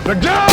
लग जाओ।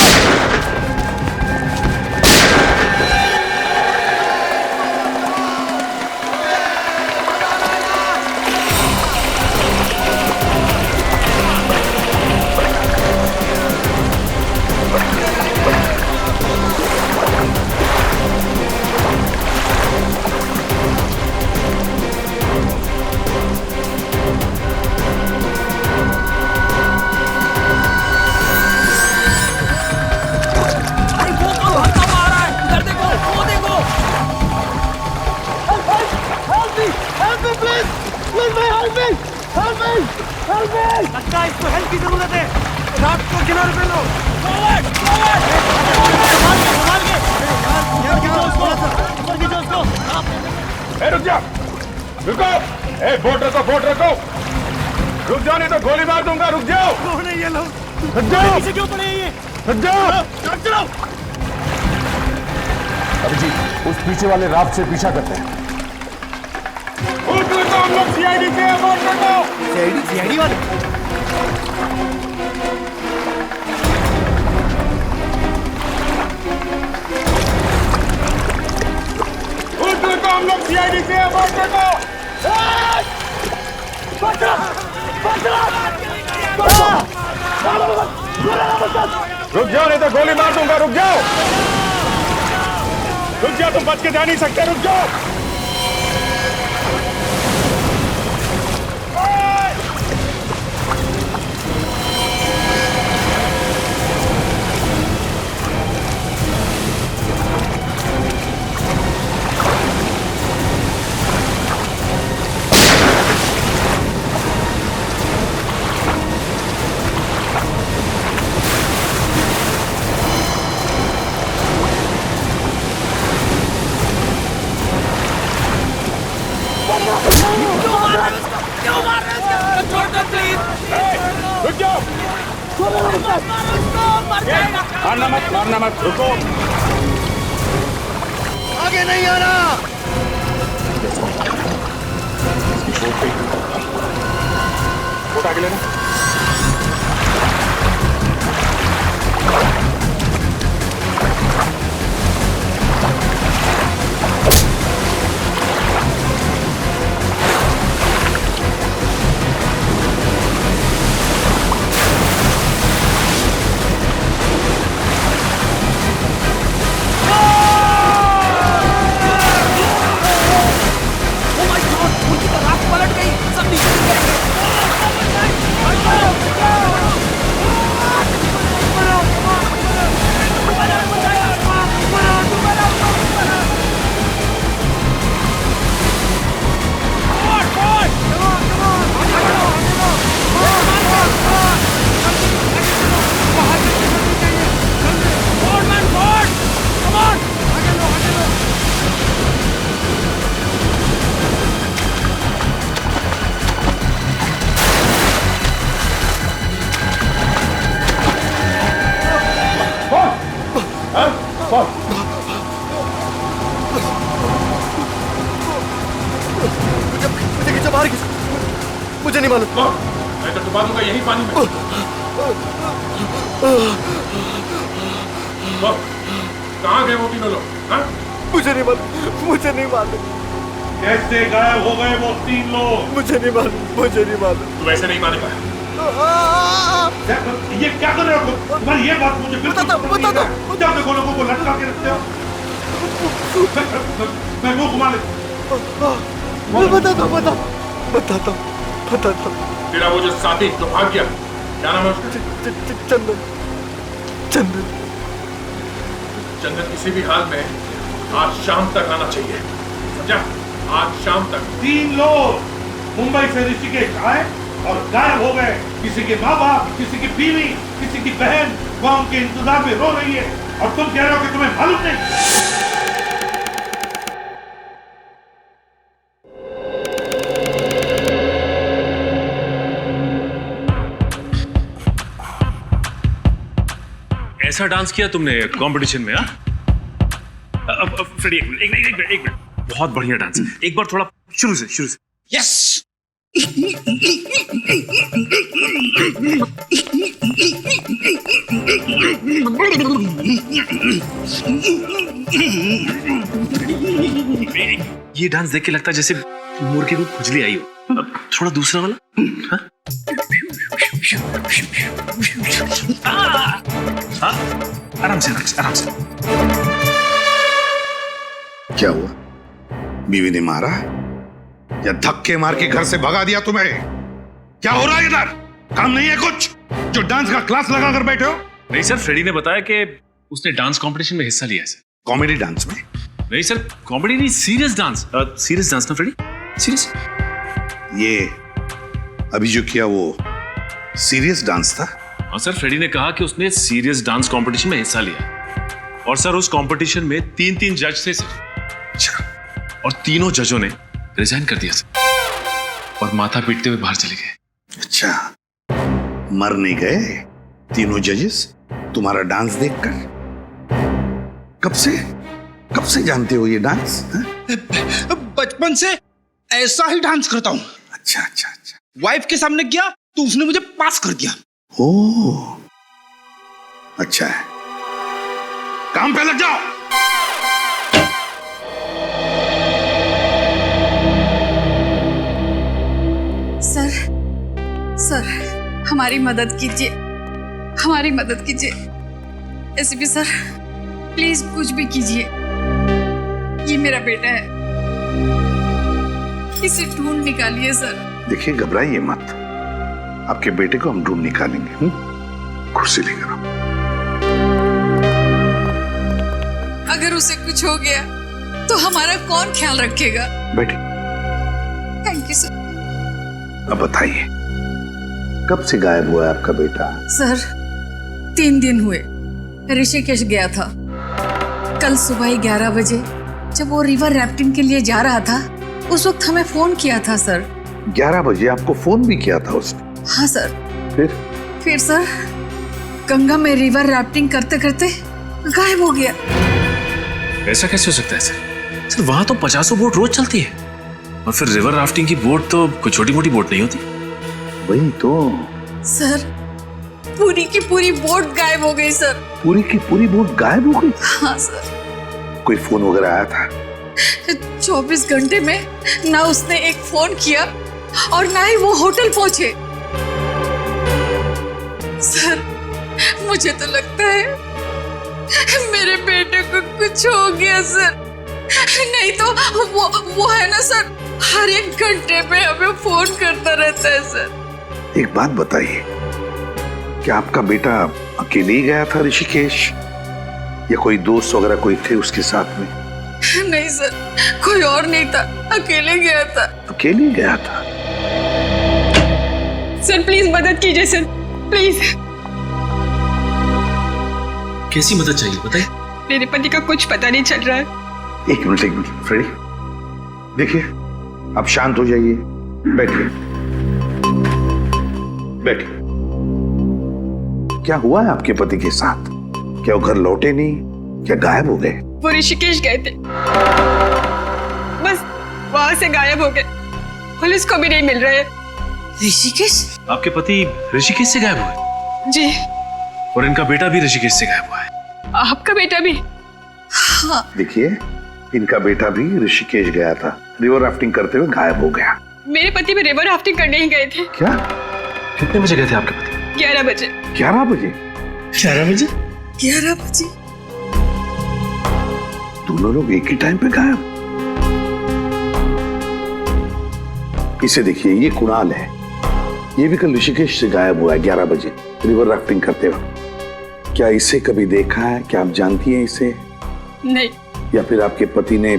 लगता है इसको हेल्प की जरूरत है। रात को किनारे पे लो। रुक जा, रुको। बोट रखो, बोट रखो। रुक जाओ नहीं तो गोली मार दूंगा। रुक जाओ। कौन है ये लोग? रुक जाओ। पीछे क्यों पड़े हैं ये? रुक जाओ। चलो। अभिजीत, उस पीछे वाले राफ्ट से पीछा करते हैं। हम लोग सीआईडी से हैं, बोट रखो। सीआईडी वाले? हम लोग सीआईडी से हैं, बोट रखो। रुक जाओ नहीं तो गोली मार दूंगा। रुक जाओ, रुक जाओ। तुम बच के जा नहीं सकते। रुक जाओ। रुक जाओ। मारना मत, मारना मत। रुको। आगे नहीं आना। बोट आगे लेना। मुझे नहीं मालूम। मैं तो डुबा दूंगा यही पानी में। कहाँ गए वो तीनों लोग? मुझे नहीं मालूम, मुझे नहीं मालूम। कैसे गायब हो गए वो तीन लोग? मुझे नहीं मालूम, मुझे नहीं मालूम। तू वैसे नहीं मानेगा। ये क्या कर रहे हो? तुम्हारी ये बात मुझे बिल्कुल बता दो। जब देखो लोगों को लटका के रखते हो। मैं मुंह घुमा लेता हूँ। बता दो। तेरा वो जो साथी जो भाग गया, क्या नाम है उसका? चंदन। चंदन किसी भी हाल में आज शाम तक आना चाहिए, समझा? आज शाम तक। 3 लोग मुंबई से ऋषिकेश आए और गायब हो गए। किसी के माँ बाप, किसी की बीवी, किसी की बहन वहां उनके इंतजार में रो रही है और तुम कह रहे हो कि तुम्हें मालूम नहीं। ऐसा डांस किया तुमने कंपटीशन में? फ्रेडी एक मिनट। बहुत बढ़िया डांस। एक बार थोड़ा शुरू से। यस। ये डांस देख के लगता है जैसे मुर्गे को खुजली आई हो। अब थोड़ा दूसरा वाला। हाँ? हाँ? आराम से आराम से आराम से। क्या हुआ? बीवी ने मारा या धक्के मार के घर से भगा दिया तुम्हें? क्या हो रहा है इधर? काम नहीं है कुछ जो डांस का क्लास लगा कर बैठे हो? नहीं सर, फ्रेडी ने बताया कि उसने डांस कंपटीशन में हिस्सा लिया है सर। कॉमेडी डांस में? नहीं सर, कॉमेडी नहीं, सीरियस डांस। सीरियस डांस ना फ्रेडी, सीरियस। ये अभी जो किया वो सीरियस डांस था? हाँ सर, फ्रेडी ने कहा कि उसने सीरियस डांस कंपटीशन में हिस्सा लिया। और सर उस कंपटीशन में 3 जज थे सर। अच्छा। और तीनों जजों ने रिजाइन कर दिया सर और माथा पीटते हुए बाहर चले गए। अच्छा, मर नहीं गए तीनों जजेस तुम्हारा डांस देखकर? कब से जानते हो ये डांस? बचपन से ऐसा ही डांस करता हूँ। अच्छा अच्छा अच्छा। वाइफ के सामने किया तो उसने मुझे पास कर दिया। ओह, अच्छा है। काम पे लग जाओ। सर हमारी मदद कीजिए, हमारी मदद कीजिए। एसीपी सर प्लीज कुछ भी कीजिए। ये मेरा बेटा है, इसे ढूंढ निकालिए सर। देखिए, घबराइए मत, आपके बेटे को हम ढूंढ निकालेंगे। कुर्सी लेकर आओ। अगर उसे कुछ हो गया तो हमारा कौन ख्याल रखेगा? बैठिए। Thank you sir. अब बताइए, कब से गायब हुआ है आपका बेटा? सर 3 दिन हुए। ऋषिकेश गया था। कल सुबह 11 बजे जब वो रिवर राफ्टिंग के लिए जा रहा था उस वक्त हमें फोन किया था सर। 11 बजे आपको फोन भी किया था उसने? हाँ सर। फिर सर गंगा में रिवर राफ्टिंग करते करते गायब हो गया। ऐसा कैसे हो सकता है सर? सर वहां तो 50 बोट रोज चलती है और फिर रिवर राफ्टिंग की बोट तो कोई छोटी मोटी बोट नहीं होती। वही तो सर, पूरी की पूरी बोट गायब हो गई सर। पूरी की पूरी बोट गायब हो गई? हाँ सर। कोई फोन वगैरह आया था? 24 घंटे में ना उसने एक फोन किया और ना ही वो होटल पहुंचे। सर मुझे तो लगता है मेरे बेटे को कुछ हो गया सर। नहीं तो वो है ना सर, हर एक घंटे में हमें फोन करता रहता है सर। एक बात बताइए, क्या आपका बेटा अकेले ही गया था ऋषिकेश या कोई दोस्त वगैरह कोई थे उसके साथ में? नहीं सर, कोई और नहीं था, अकेले गया था। अकेले गया था? सर प्लीज मदद कीजिए सर, प्लीज। कैसी मदद चाहिए बताइए? मेरे पति का कुछ पता नहीं चल रहा है। एक मिनट फ्रेडी, देखिए आप शांत हो जाइए, बैठिए बैठिए। क्या हुआ है आपके पति के साथ? क्या वो घर लौटे नहीं? क्या गायब हो गए? वो ऋषिकेश गए थे, बस वहां से गायब हो गए। पुलिस को भी नहीं मिल रहे। ऋषिकेश? आपके पति ऋषिकेश से गायब हुए? जी। और इनका बेटा भी ऋषिकेश से गायब हुआ है? आपका बेटा भी? हाँ। देखिए, इनका बेटा भी ऋषिकेश गया था, रिवर राफ्टिंग करते हुए गायब हो गया। मेरे पति भी रिवर राफ्टिंग करने ही गए थे। क्या? कितने बजे गए थे आपके पति? 11 बजे। 11 बजे? 11 बजे? 11 बजे। दोनों लोग एक ही टाइम पे गायब? इसे देखिए, ये कुणाल है, ये भी कल ऋषिकेश से गायब हुआ है 11 बजे रिवर राफ्टिंग करते वक्त। क्या इसे कभी देखा है? क्या आप जानती हैं इसे? नहीं। या फिर आपके पति ने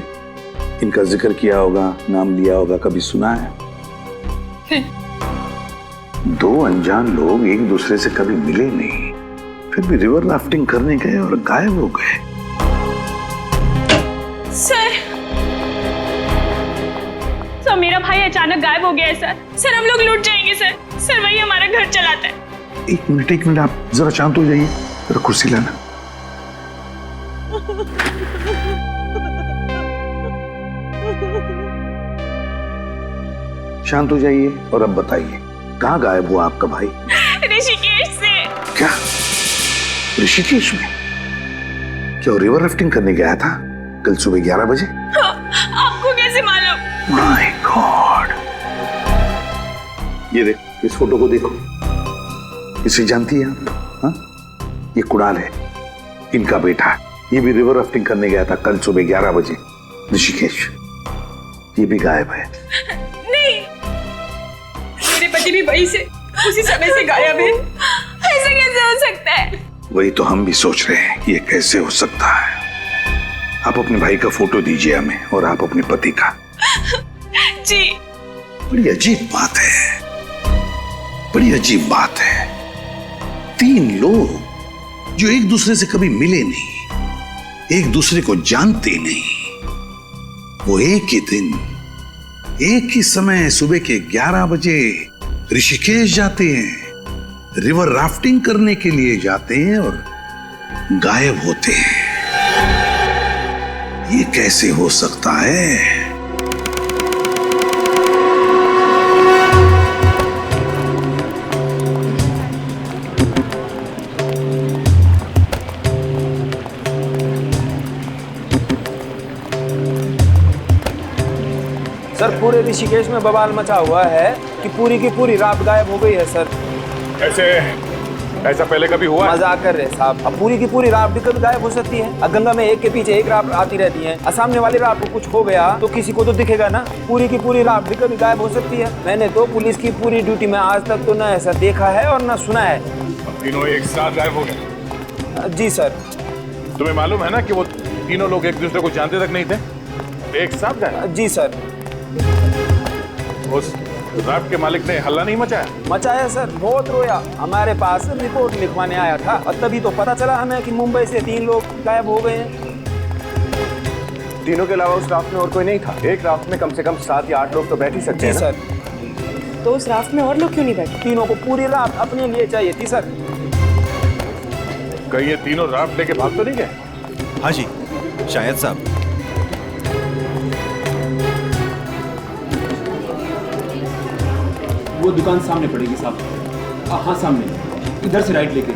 इनका जिक्र किया होगा, नाम लिया होगा, कभी सुना है? दो अनजान लोग एक दूसरे से कभी मिले नहीं, फिर भी रिवर राफ्टिंग करने गए और गायब हो गए। सर मेरा भाई अचानक गायब हो गया है सर। हम लोग लूट जाएंगे सर। वही हमारा घर चलाता है। एक मिनट आप जरा शांत हो जाइए, जरा कुर्सी लाना। शांत हो जाइए और अब बताइए, कहाँ गायब हुआ आपका भाई? ऋषिकेश से। क्या? ऋषिकेश में? क्या वो रिवर राफ्टिंग करने गया था कल सुबह 11 बजे? आपको कैसे मालूम? My God! ये देख, इस फोटो को देखो। इसे जानती है आप? हाँ? ये कुणाल है, इनका बेटा। ये भी रिवर राफ्टिंग करने गया था कल सुबह 11 बजे ऋषिकेश। ये भी गायब है। नहीं, मेरे पति भी वहीं से उसी समय से गायब है। ऐसा कैसे हो सकता है? वही तो हम भी सोच रहे हैं, ये कैसे हो सकता है। आप अपने भाई का फोटो दीजिए हमें, और आप अपने पति का। जी। बड़ी अजीब बात है, बड़ी अजीब बात है। 3 लोग जो एक दूसरे से कभी मिले नहीं, एक दूसरे को जानते नहीं, वो एक ही दिन, एक ही समय सुबह के 11 बजे ऋषिकेश जाते हैं, रिवर राफ्टिंग करने के लिए जाते हैं और गायब होते हैं। ये कैसे हो सकता है? सर पूरे ऋषिकेश में बवाल मचा हुआ है कि पूरी की पूरी रात गायब हो गई है सर। ऐसा पहले कभी हुआ? मजाक कर रहे साहब। अब पूरी की पूरी रात भी कभी गायब हो सकती है। अब गंगा में एक के पीछे एक रात आती रहती है। और सामने वाली रात को कुछ हो गया तो किसी को तो दिखेगा ना। पूरी की पूरी रात भी कभी गायब हो सकती है। मैंने तो पुलिस की पूरी ड्यूटी में आज तक तो ना ऐसा देखा है और ना सुना है। तीनों एक साथ गायब हो गए? जी सर। तुम्हें मालूम है ना कि वो तीनों लोग एक दूसरे को जानते तक नहीं थे, एक साथ गायब? जी सर। उस राफ्ट के मालिक ने हल्ला नहीं मचाया? मचाया सर, बहुत रोया। हमारे पास रिपोर्ट लिखवाने आया था और तभी तो पता चला हमें कि मुंबई से 3 लोग गायब हो गए हैं। तीनों के अलावा उस राफ्ट में और कोई नहीं था? एक राफ्ट में कम से कम 7 या 8 लोग तो बैठ ही सकते हैं ना? सर। तो उस राफ्ट में और लोग क्यों नहीं बैठे? तीनों को पूरी रात अपने लिए चाहिए थी सर। कहीं ये तीनों राफ्ट लेके भाग तो नहीं गए? हाँ जी, शायद साहब। वो दुकान सामने पड़ेगी साहब। हाँ सामने, इधर से राइट लेके।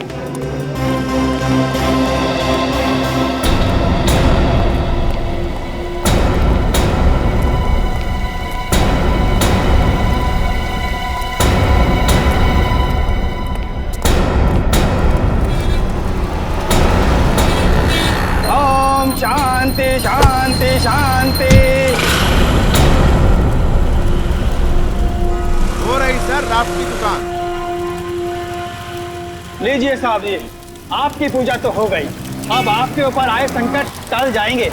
ओम शांति शांति शांति। हो रही सर राफ्ट की दुकान। लीजिए साहब, ये आपकी पूजा तो हो गई। अब आपके ऊपर आए संकट टल जाएंगे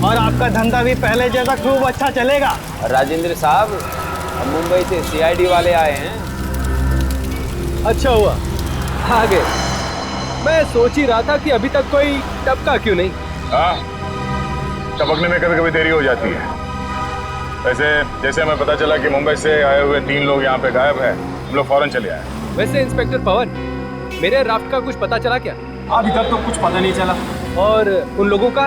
और आपका धंधा भी पहले जैसा खूब अच्छा चलेगा। राजेंद्र साहब, मुंबई से CID वाले आए हैं। अच्छा हुआ आ गए। मैं सोच ही रहा था कि अभी तक कोई टपका क्यों नहीं। हाँ, टपकने में कभी कभी देरी हो जाती है। वैसे जैसे हमें पता चला कि मुंबई से आए हुए 3 लोग यहाँ पे गायब हैं, हम लोग फौरन चले आए। वैसे इंस्पेक्टर पवन, मेरे राफ्ट का कुछ पता चला क्या? अभी तक तो कुछ पता नहीं चला। और उन लोगों का,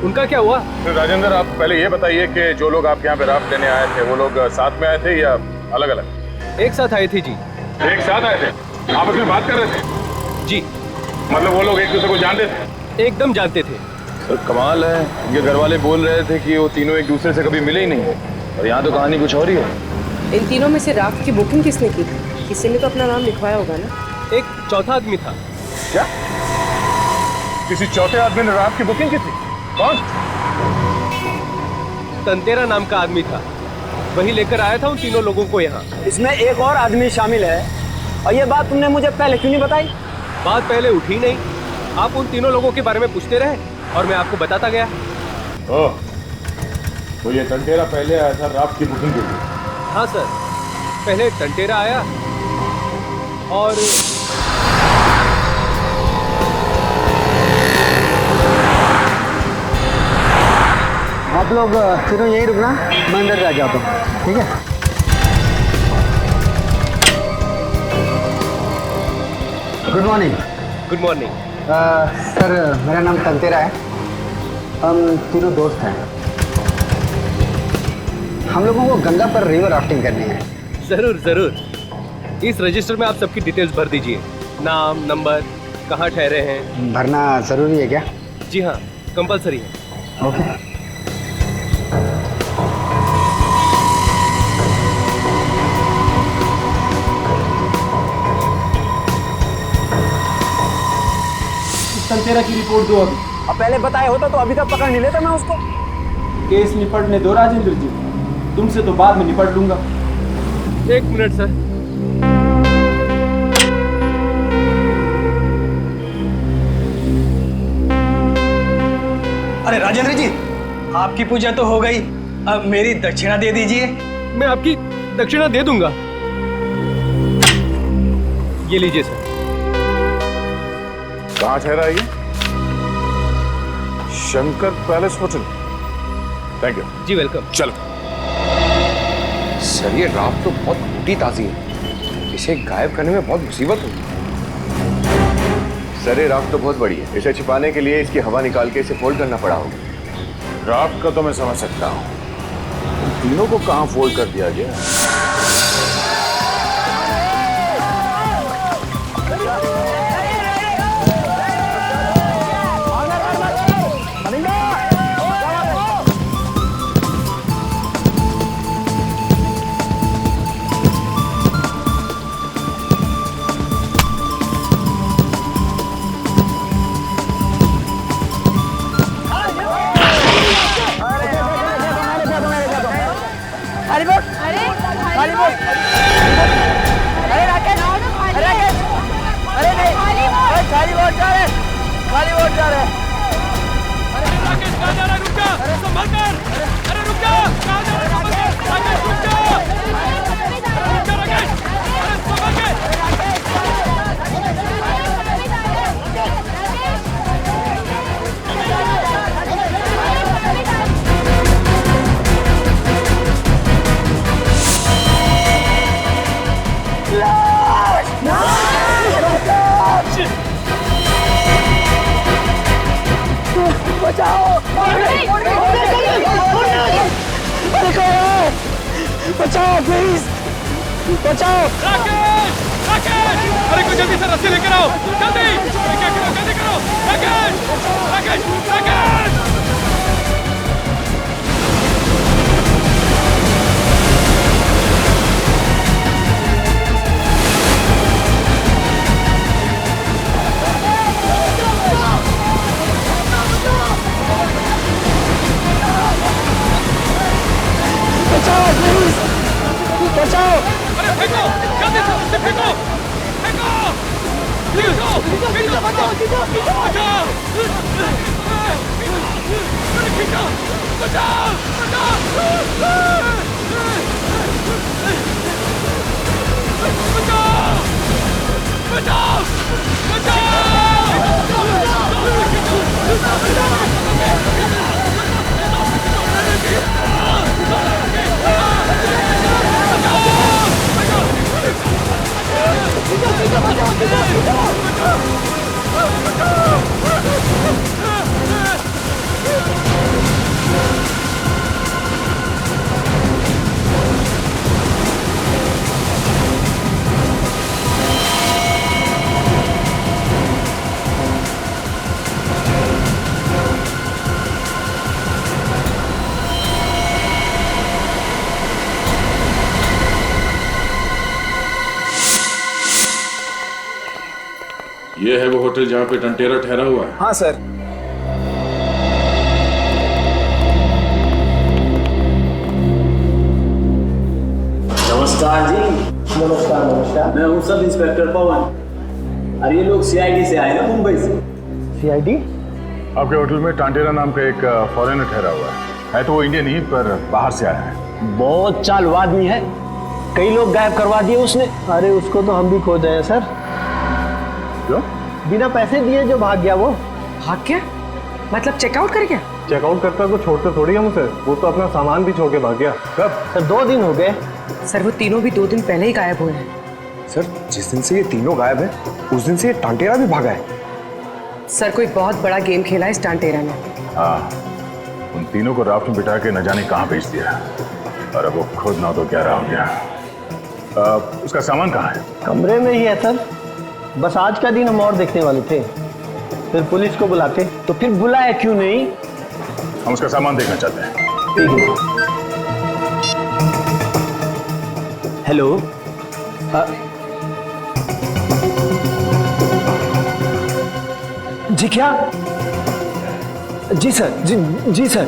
उनका क्या हुआ? तो राजेंद्र, आप पहले ये बताइए कि जो लोग आपके यहाँ पे राफ्ट लेने आए थे, वो लोग साथ में आए थे या अलग अलग? एक साथ आए थे जी। एक साथ आए थे? आप उसमें बात कर रहे थे? जी। मतलब वो लोग एक दूसरे को जानते थे? एकदम जानते थे। सर कमाल है, इनके घर वाले बोल रहे थे कि वो तीनों एक दूसरे से कभी मिले ही नहीं, और यहाँ तो कहानी कुछ और ही है। इन तीनों में से राफ्ट की बुकिंग किसने की थी? किसी ने तो अपना नाम लिखवाया होगा ना? एक चौथा आदमी था। क्या? किसी चौथे आदमी ने राफ्ट की बुकिंग की थी? कौन? तंतेरा नाम का आदमी था, वही लेकर आया था उन तीनों लोगों को यहाँ। इसमें एक और आदमी शामिल है, और ये बात तुमने मुझे पहले क्यों नहीं बताई? बात पहले उठी नहीं, आप उन तीनों लोगों के बारे में पूछते रहे और मैं आपको बताता गया। ओह, तो ये तंटेरा पहले आया था राफ्ट की बुकिंग के लिए? हाँ सर, पहले तंटेरा आया और आप लोग तीनों यही रुकना, मैं अंदर जा जाता हूँ, ठीक है? Good morning. Good morning. Sir, मेरा नाम तंतेरा है। हम तीनों दोस्त हैं। हम लोगों को गंगा पर रिवर राफ्टिंग करनी है। जरूर जरूर। इस रजिस्टर में आप सबकी डिटेल्स भर दीजिए, नाम, नंबर, कहाँ ठहरे हैं। भरना जरूरी है क्या? जी हाँ, कंपलसरी है। ओके। तेरा की रिपोर्ट दो अभी। अब पहले बताया होता तो अभी तक पकड़ नहीं लेता मैं उसको। केस निपटने दो राजेंद्र जी, तुमसे तो बाद में निपट लूंगा। 1 मिनट सर। अरे राजेंद्र जी, आपकी पूजा तो हो गई, अब मेरी दक्षिणा दे दीजिए। मैं आपकी दक्षिणा दे दूंगा। ये लीजिए सर। कहाँ ठहरा है ये? Shankar palace hotel. Thank you. जी वेलकम। चलो। सर ये राफ्ट तो बहुत टूटी ताजी है, इसे गायब करने में बहुत मुसीबत होगी। सर ये राफ्ट तो बहुत बड़ी है, इसे छिपाने के लिए इसकी हवा निकाल के इसे फोल्ड करना पड़ा होगा। राफ्ट का तो मैं समझ सकता हूँ, तीनों को कहाँ फोल्ड कर दिया गया? बचाओ प्लीज, बचाओ। राकेश, राकेश, अरे कोई जल्दी से रस्सी लेकर आओ, जल्दी। क्या करो, जल्दी करो। राकेश, राकेश, राकेश। बचाओ प्लीज, बचाओ। अरे फेंको, जल्दी से उसे फेंको, फेंको, फेंको, फेंको, बचाओ, बचाओ, अरे खींचो, बचाओ, बचाओ, बचाओ, बचाओ, ये है वो होटल जहाँ पे टंटेरा ठहरा हुआ है? हाँ सर। नमस्कार जी। नमस्कार नमस्कार। मैं हूँ सब इंस्पेक्टर पवन। अरे ये लोग सीआईडी से आए ना, मुंबई से। सीआईडी? आपके होटल में टांटेरा नाम का एक फॉरेनर ठहरा हुआ है तो वो इंडियन ही पर बाहर से आया है। बहुत चालू आदमी है, कई लोग गायब करवा दिए उसने। अरे उसको तो हम भी खोज रहे हैं सर। क्यों? बिना पैसे दिए जो भाग गया वो। भाग गया? मतलब चेकआउट कर गया? चेकआउट करता तो छोड़ते थोड़ी हम उसे, वो तो अपना सामान भी छोड़ के भाग गया। कब? सर 2 दिन हो गए। सर वो तीनों भी 2 दिन पहले ही गायब हुए हैं। सर जिस दिन से ये तीनों गायब है उस दिन से ये टांटेरा भी भागा है। सर कोई बहुत बड़ा गेम खेला है इस टांटेरा ने। हाँ, उन तीनों को राफ्ट में बिठा के न जाने कहाँ भेज दिया और अब वो खुद ना तो क्या रहा हो गया। उसका सामान कहाँ है? कमरे में ही है सर। बस आज का दिन हम और देखने वाले थे, फिर पुलिस को बुलाते, तो फिर बुलाया क्यों नहीं? हम उसका सामान देखना चाहते हैं। हेलो, जी क्या? जी सर, जी सर,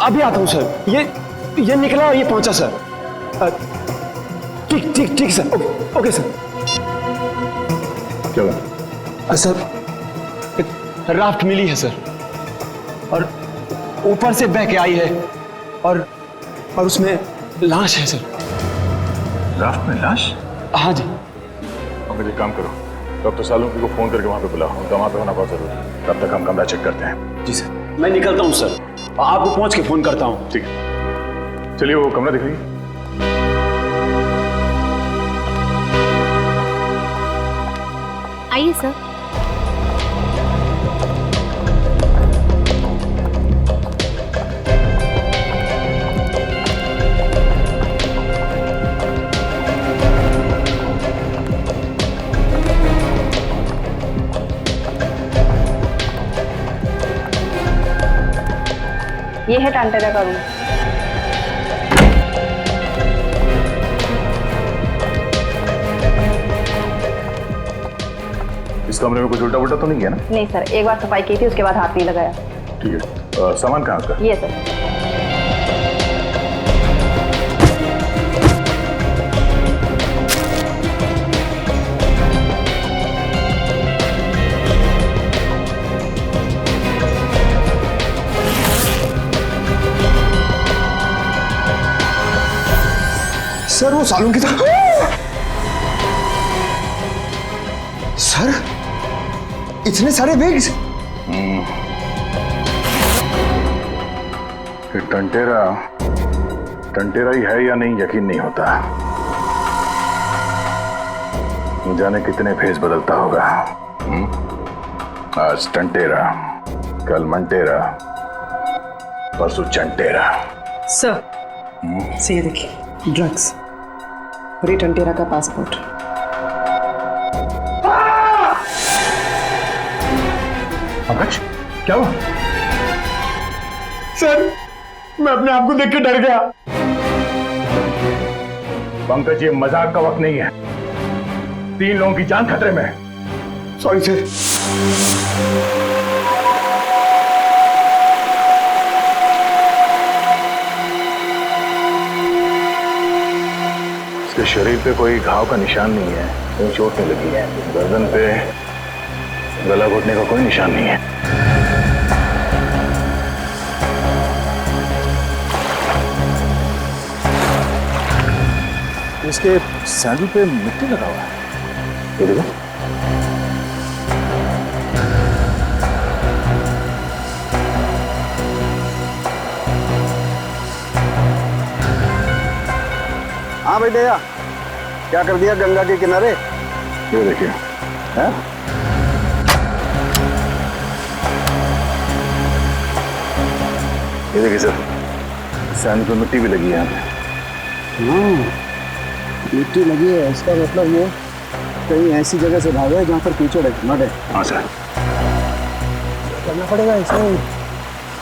अभी आता हूँ सर। ये निकला और ये पहुंचा सर। ठीक ठीक ठीक सर, ओके सर। क्या सर, एक राफ्ट मिली है सर, और ऊपर से बह के आई है, और उसमें लाश है सर। राफ्ट में लाश? हाँ जी। अब एक काम करो, डॉक्टर सालुंकी को फोन करके वहां पे बुलाओ, उनका वहां पे होना बहुत जरूरी है। तब तक हम कमरा चेक करते हैं। जी सर। मैं निकलता हूँ सर, आपको पहुंच के फोन करता हूँ। ठीक है, चलिए वो कमरा दिखाइए। आइए सर। ये है टांटेरा का रूम। इस कमरे में कुछ उल्टा पुल्टा तो नहीं किया ना? नहीं सर, एक बार सफाई की थी, उसके बाद हाथ नहीं लगाया। ठीक है, सामान कहाँ है उसका? ये सर। सर वो सालुंकी था। सर इतने सारे बैग्स। फिर टंटेरा ही है या नहीं यकीन नहीं होता। न जाने कितने फेस बदलता होगा। आज टंटेरा, कल मंटेरा, परसों चंटेरा। सर, ये देखिए, ड्रग्स और ये टंटेरा का पासपोर्ट। पंकज, क्या हुआ? सर मैं अपने आप को देख के डर गया। पंकज, ये मजाक का वक्त नहीं है। 3 लोगों की जान खतरे में है। Sorry sir. इसके शरीर पे कोई घाव का निशान नहीं है, कोई चोट नहीं लगी है। गर्दन पे गला घोटने का कोई निशान नहीं है। इसके सैंडल पे मिट्टी लगा हुआ है। ये देखो। हाँ भाई दया, क्या कर दिया गंगा के किनारे? ये देखिए। हैं? ये देखिए सर, सैंडल पे मिट्टी भी लगी है यहाँ पे। मिट्टी लगी है, इसका मतलब ये कहीं ऐसी जगह से भागा है जहाँ पर कीचड़ है, मड है। हाँ सर। करना पड़ेगा, इसमें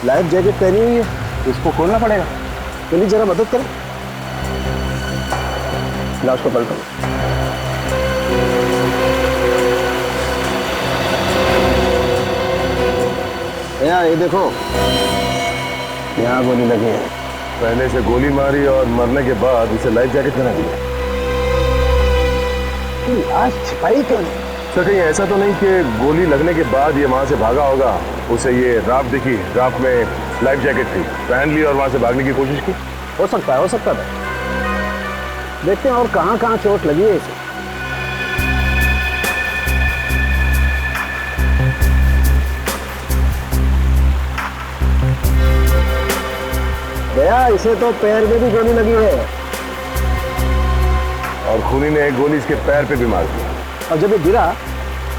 लाइफ जैकेट पहनी हुई है, इसको खोलना पड़ेगा। प्लीज जरा मदद करो। लाश को पलटो। यहाँ ये देखो, यहाँ गोली लगी है। पहले से गोली मारी और मरने के बाद इसे लाइफ जैकेट पहना दिया। आज छिपाई क्यों नहीं? सर कहीं ऐसा तो नहीं कि गोली लगने के बाद ये वहां से भागा होगा, उसे ये राफ्ट दिखी, राफ्ट में लाइफ जैकेट थी, पहन ली और वहां से भागने की कोशिश की? हो सकता है, हो सकता है। देखते हैं और कहाँ चोट लगी है इसे। दया, इसे तो पैर में भी गोली लगी है। और खूनी ने एक गोली इसके पैर पे भी मार दी। और जब ये गिरा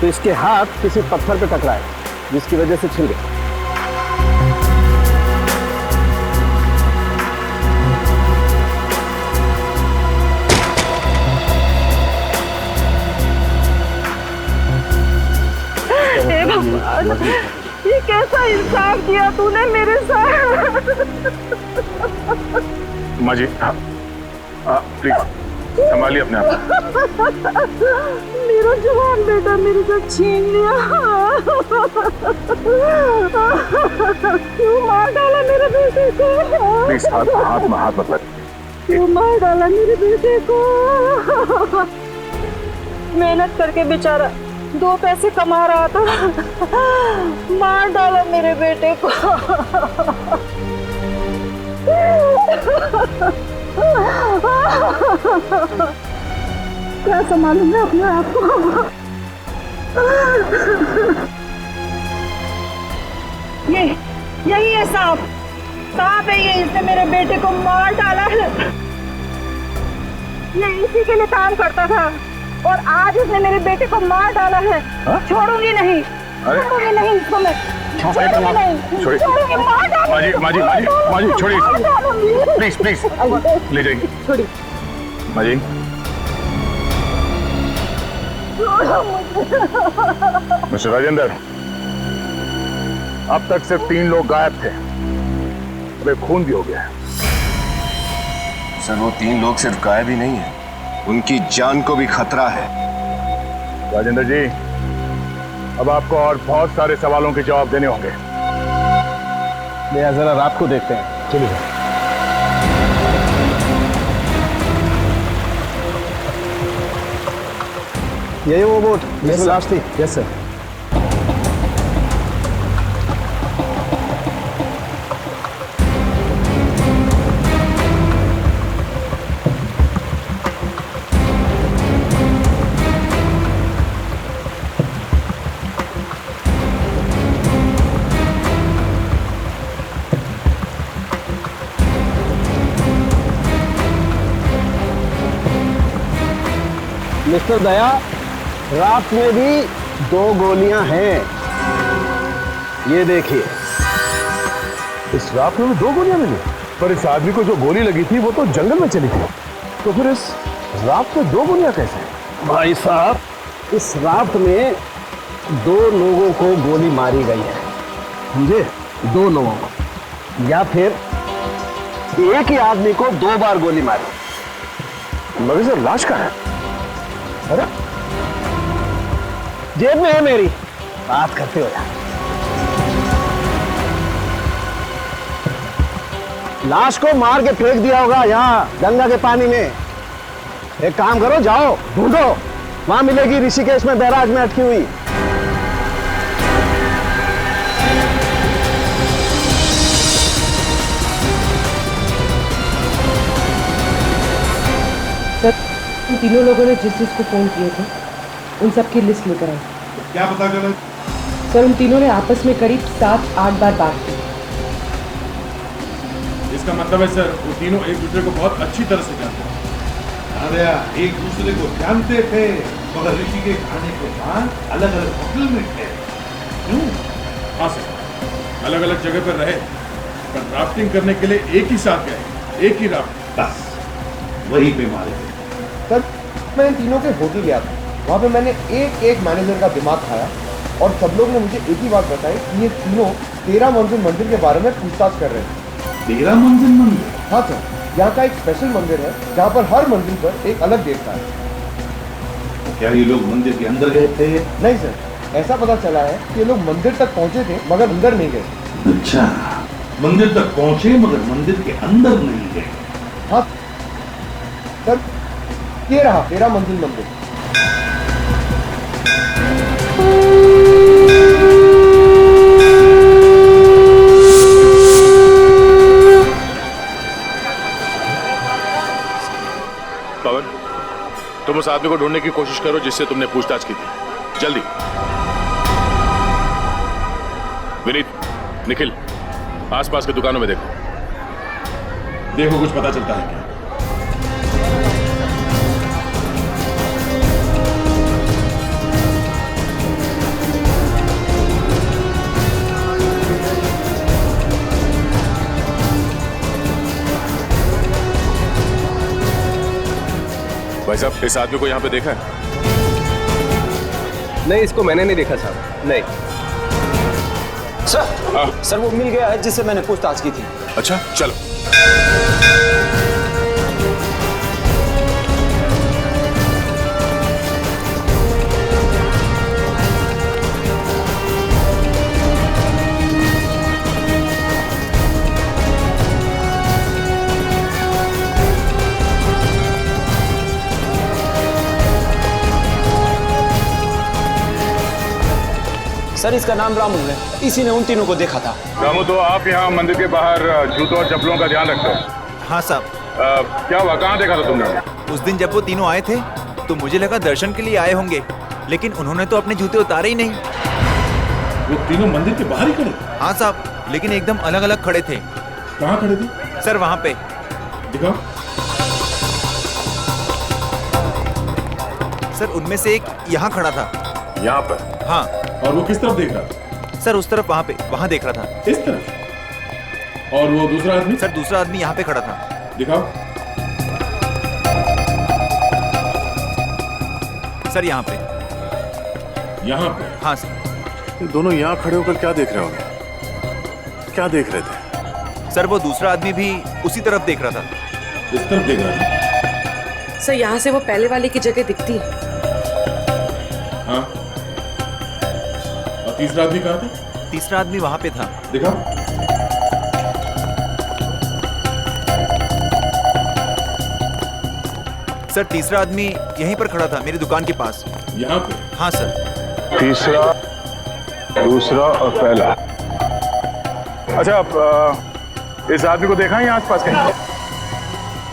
तो इसके हाथ किसी पत्थर पे टकराए, जिसकी वजह से छिल गए। इंसाफ किया तूने मेरे साथ। माँ जी प्लीज संभालिए अपने आप। मेरा जवान बेटा मेरे से छीन लिया। क्यों मार डाला मेरे बेटे को? प्लीज हाथ मत लग। क्यों मार डाला मेरे बेटे को? मेहनत करके बेचारा 2 पैसे कमा रहा था, मार डाला मेरे बेटे को। क्या संभालूंगा अपने आप को? यही है सांप है ये, इसने मेरे बेटे को मार डाला है। ये इसी के लिए काम करता था और आज इसने मेरे बेटे को मार डाला है। छोड़ूंगी नहीं, छोड़ूंगी नहीं इसको मैं, छोड़ूंगी नहीं, छोड़ूंगी, मार डालूंगी। माँ जी छोड़िए प्लीज ले जाइए। छोड़िए माँ जी। मिस्टर राजेंद्र, अब तक सिर्फ 3 लोग गायब थे, अब एक खून भी हो गया है। सर वो 3 लोग सिर्फ गायब ही नहीं है, उनकी जान को भी खतरा है। राजेंद्र जी, अब आपको और बहुत सारे सवालों के जवाब देने होंगे। जरा रात को देखते हैं। चलिए। यही वो बोट जिसमें लाश थी? Yes sir. मिस्टर दया, राफ्ट में भी 2 गोलियां हैं, ये देखिए। इस राफ्ट में 2 गोलियां मिली, पर इस आदमी को जो गोली लगी थी वो तो जंगल में चली थी, तो फिर इस राफ्ट में 2 गोलियां कैसे? भाई साहब, इस राफ्ट में 2 लोगों को गोली मारी गई है, समझे? 2 लोगों को, या फिर एक ही आदमी को 2 बार गोली मारी। मगर सर लाश कहाँ है? अरे जेब में है मेरी, बात करते हो यार। लाश को मार के फेंक दिया होगा यहाँ गंगा के पानी में। एक काम करो, जाओ ढूंढो, वहां मिलेगी ऋषिकेश में बैराज में अटकी हुई। उन 3 लोगों ने जिस को फोन किए थे उन सब की लिस्ट लेकर आई। क्या पता चला? सर उन तीनों ने आपस में करीब 7-8 बार बात की। इसका मतलब है सर वो तीनों एक दूसरे को बहुत अच्छी तरह से जानते हैं। अरे एक दूसरे को जानते थे मगर ऋषिकेश आने के बाद अलग अलग होटल में थे। क्यों? हाँ सर, अलग अलग जगह पर रहे पर राफ्टिंग करने के लिए एक ही साथ गए, एक ही राफ्ट, बस वही पे मारे थे। सर मैं इन तीनों के होटल गया था, वहाँ पे मैंने एक मैनेजर का दिमाग खाया और सब लोग ने मुझे एक ही बात बताई कि ये तीनों 13 मंजिल मंदिर के बारे में पूछताछ कर रहे थे। 13 मंजिल मंदिर? हाँ सर, यहाँ का एक स्पेशल मंदिर है जहाँ पर हर मंजिल पर एक अलग देवता है। क्या ये लोग मंदिर के अंदर गए थे? नहीं सर, ऐसा पता चला है कि ये लोग मंदिर तक पहुँचे थे मगर अंदर नहीं गए। अच्छा, मंदिर तक पहुँचे मगर मंदिर के अंदर नहीं गए। हाँ सर, ये रहा 13 मंजिल मंदिर। पवन, तुम उस आदमी को ढूंढने की कोशिश करो जिससे तुमने पूछताछ की थी, जल्दी। विनीत, निखिल, आसपास की दुकानों में देखो कुछ पता चलता है क्या। भाई साहब, इस आदमी को यहाँ पे देखा है? नहीं, इसको मैंने नहीं देखा साहब, नहीं। सर सर वो मिल गया है जिससे मैंने पूछताछ की थी। अच्छा चलो। सर इसका नाम रामू है, इसी ने उन तीनों को देखा था। रामू, तो आप यहाँ मंदिर के बाहर जूतों और चप्पलों का ध्यान रखते हैं? हाँ साहब। क्या हुआ, कहाँ देखा था तुमने? उस दिन जब वो तीनों आए थे तो मुझे लगा दर्शन के लिए आए होंगे, लेकिन उन्होंने तो अपने जूते उतारे ही नहीं। वो तीनों मंदिर के बाहर ही खड़े? हाँ साहब, लेकिन एकदम अलग अलग खड़े थे। कहाँ खड़े थे? सर वहाँ पे। दिखाओ। सर उनमें से एक यहाँ खड़ा था। यहाँ पर? हाँ। और वो किस तरफ देख रहा था? सर उस तरफ, वहाँ पे, वहाँ देख रहा था। इस तरफ? और वो दूसरा आदमी? सर दूसरा आदमी यहाँ पे खड़ा था। दिखाओ। सर यहाँ पे। यहाँ पे? हाँ सर। दोनों यहाँ खड़े होकर क्या देख रहे होंगे? क्या देख रहे थे? सर वो दूसरा आदमी भी उसी तरफ देख रहा था। इस तरफ देख रहा था? सर यहाँ से वो पहले वाले की जगह दिखती है। हाँ। और तीसरा आदमी कहाँ था? तीसरा आदमी वहाँ पे था। दिखाओ। सर तीसरा आदमी यहीं पर खड़ा था, मेरी दुकान के पास। यहाँ पे? हाँ सर। तीसरा, दूसरा और पहला। अच्छा, आप इस आदमी को देखा है यहाँ आसपास कहीं?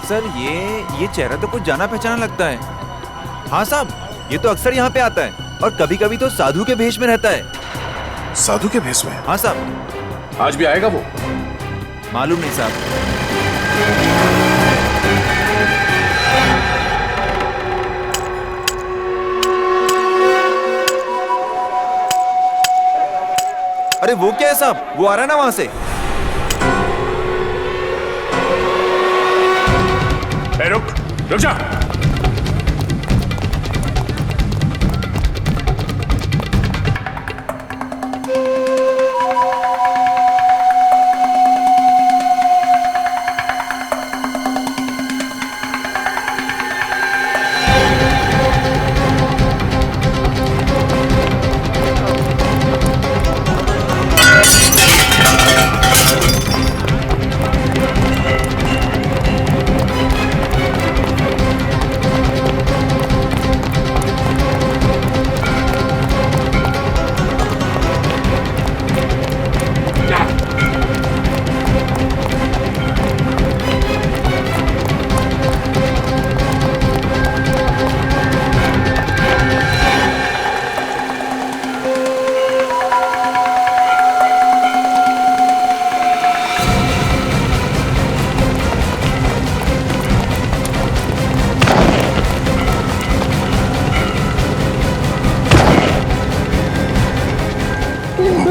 सर ये चेहरा तो कुछ जाना पहचाना लगता है। हाँ साहब, ये तो अक्सर यहाँ पे आता है और कभी कभी तो साधु के भेष में रहता है। साधु के भेष में? हाँ साहब। आज भी आएगा वो? मालूम नहीं साहब। अरे वो क्या है साहब, वो आ रहा है ना वहां से। रुक जा।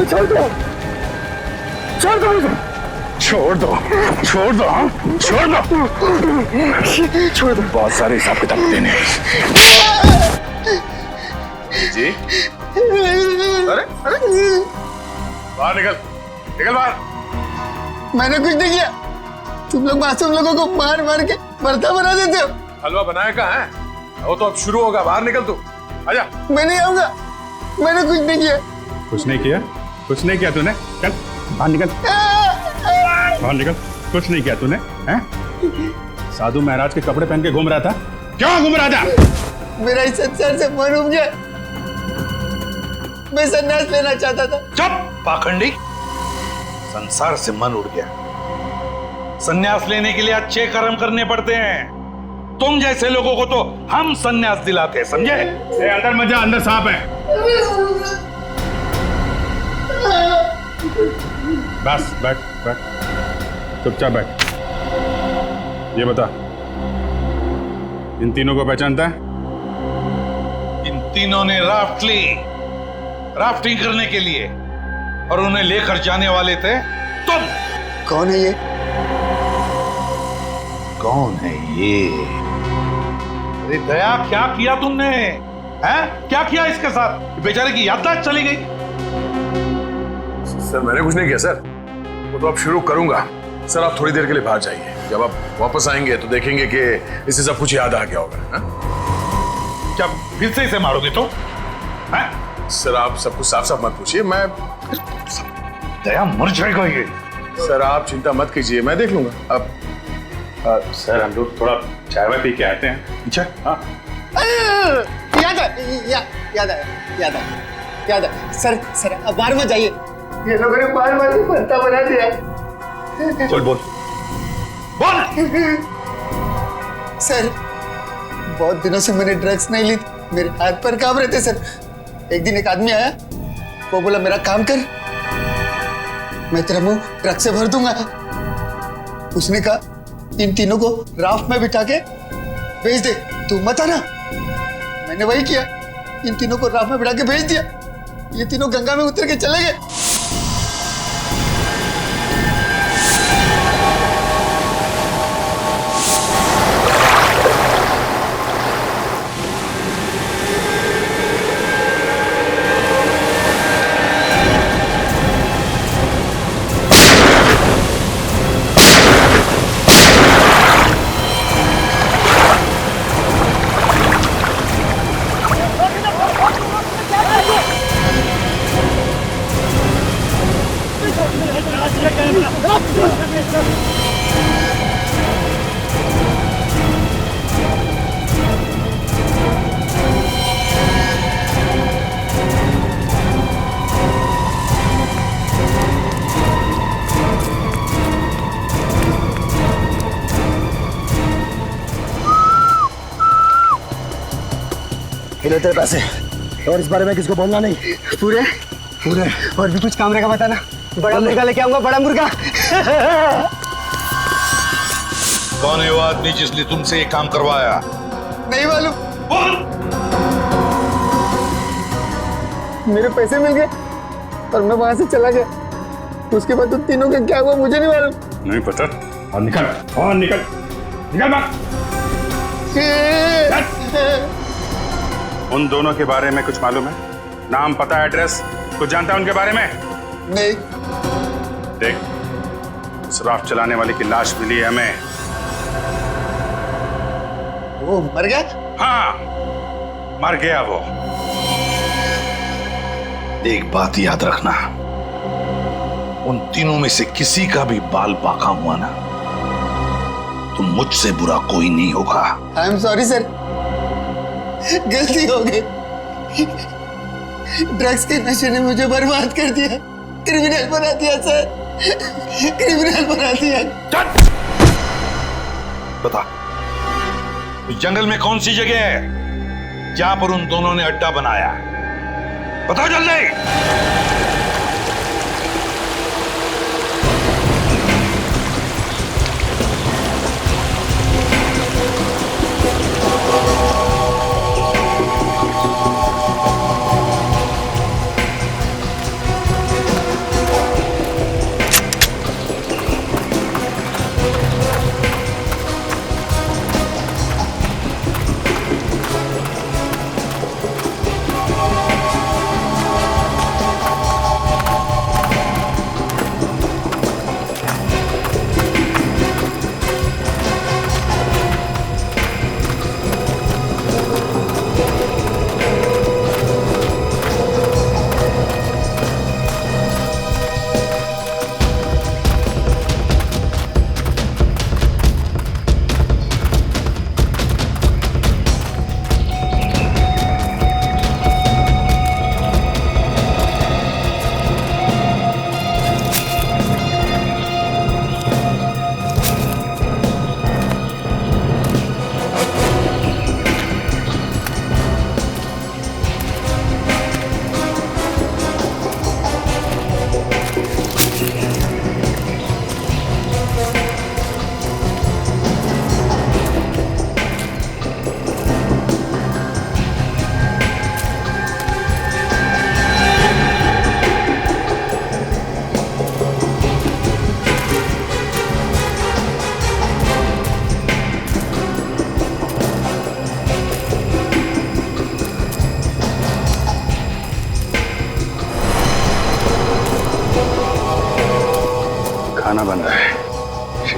छोड़ दो, छोड़ दो मुझे, छोड़ दो, छोड़ दो, छोड़ दो, छोड़ दो। बहुत सारे हिसाब किताब देने जी। अरे बाहर निकल, निकल बाहर। मैंने कुछ नहीं किया, तुम लोग मासूम लोगों को मार मार के भरता बना देते हो। हलवा बनाया कहाँ है? वो तो अब शुरू होगा, बाहर निकल तू, आजा। मैं नहीं आऊंगा, मैंने कुछ नहीं किया। कुछ नहीं किया? कुछ नहीं किया तूने? चल बाहर निकल, बाहर निकल। कुछ नहीं किया तूने? हैं? साधु महाराज के कपड़े पहन के घूम रहा था, क्यों घूम रहा था? मेरा इस संसार से मन उब गया, मैं संन्यास लेना चाहता था। चुप पाखंडी, संसार से मन उड़ गया। संन्यास लेने के लिए अच्छे कर्म करने पड़ते हैं। तुम जैसे लोगों को तो हम संन्यास दिलाते, समझे? अंदर मत जा, अंदर सांप है। बस बैठ बैठ, चुपचाप बैठ। ये बता, इन तीनों को पहचानता है? इन तीनों ने राफ्ट ली, राफ्टिंग करने के लिए, और उन्हें लेकर जाने वाले थे तुम। कौन है ये? कौन है ये? अरे दया, क्या किया तुमने? हैं? क्या किया इसके साथ? बेचारे की याददाश्त चली गई। सर मैंने कुछ नहीं किया सर, वो तो अब शुरू करूंगा। सर आप थोड़ी देर के लिए बाहर जाइए, जब आप वापस आएंगे तो देखेंगे कि इसे सब कुछ याद आ गया होगा। हा? क्या फिर से इसे मारोगे तो? सर आप सब कुछ साफ साफ मत पूछिए, मैं दया मर जाएगा ये। सर आप चिंता मत कीजिए, मैं देख लूंगा। अब सर हम लोग थोड़ा चाय वाय पी के आते हैं। अच्छा हाँ याद है सर अब बाहर मत जाइए, ये लोगों ने बार बार भरता बना दिया। बोल बोल बोल। सर बहुत दिनों से मैंने ड्रग्स नहीं ली, मेरे हाथ पर कांप रहे थे सर। एक दिन एक आदमी आया, वो बोला मेरा काम कर, मैं तेरा मुंह ट्रक से भर दूंगा। उसने कहा इन तीनों को राफ्ट में बिठा के भेज दे, तू मत आना। मैंने वही किया, इन तीनों को राफ्ट में बिठा के भेज दिया। ये तीनों गंगा में उतर के चले गए। ले तेरे पैसे, और इस बारे में किसको बोलना नहीं। पूरे और भी कुछ काम रहेगा बताना। बड़ा मुर्गा लेके आऊंगा, बड़ा मुर्गा। कौन है वो आदमी जिसने तुमसे ये काम करवाया? नहीं मालूम। बोल। मेरे पैसे मिल गए और मैं वहां से चला गया। उसके बाद तुम तीनों का क्या हुआ मुझे नहीं मालूम। नहीं पता। और निकल बाहर। उन दोनों के बारे में कुछ मालूम है? नाम, पता, एड्रेस कुछ जानता है उनके बारे में? नहीं। देख, उस राफ्ट चलाने वाले की लाश मिली है हमें। वो मर गया? हाँ, मर गया वो। एक बात याद रखना, उन तीनों में से किसी का भी बाल बाका हुआ ना, तो मुझसे बुरा कोई नहीं होगा। आई एम सॉरी सर, गलती हो गई। ड्रग्स के नशे ने मुझे बर्बाद कर दिया, क्रिमिनल बना दिया सर, क्रिमिनल बना दिया। बता, इस जंगल में कौन सी जगह है जहां पर उन दोनों ने अड्डा बनाया? बताओ जल्दी।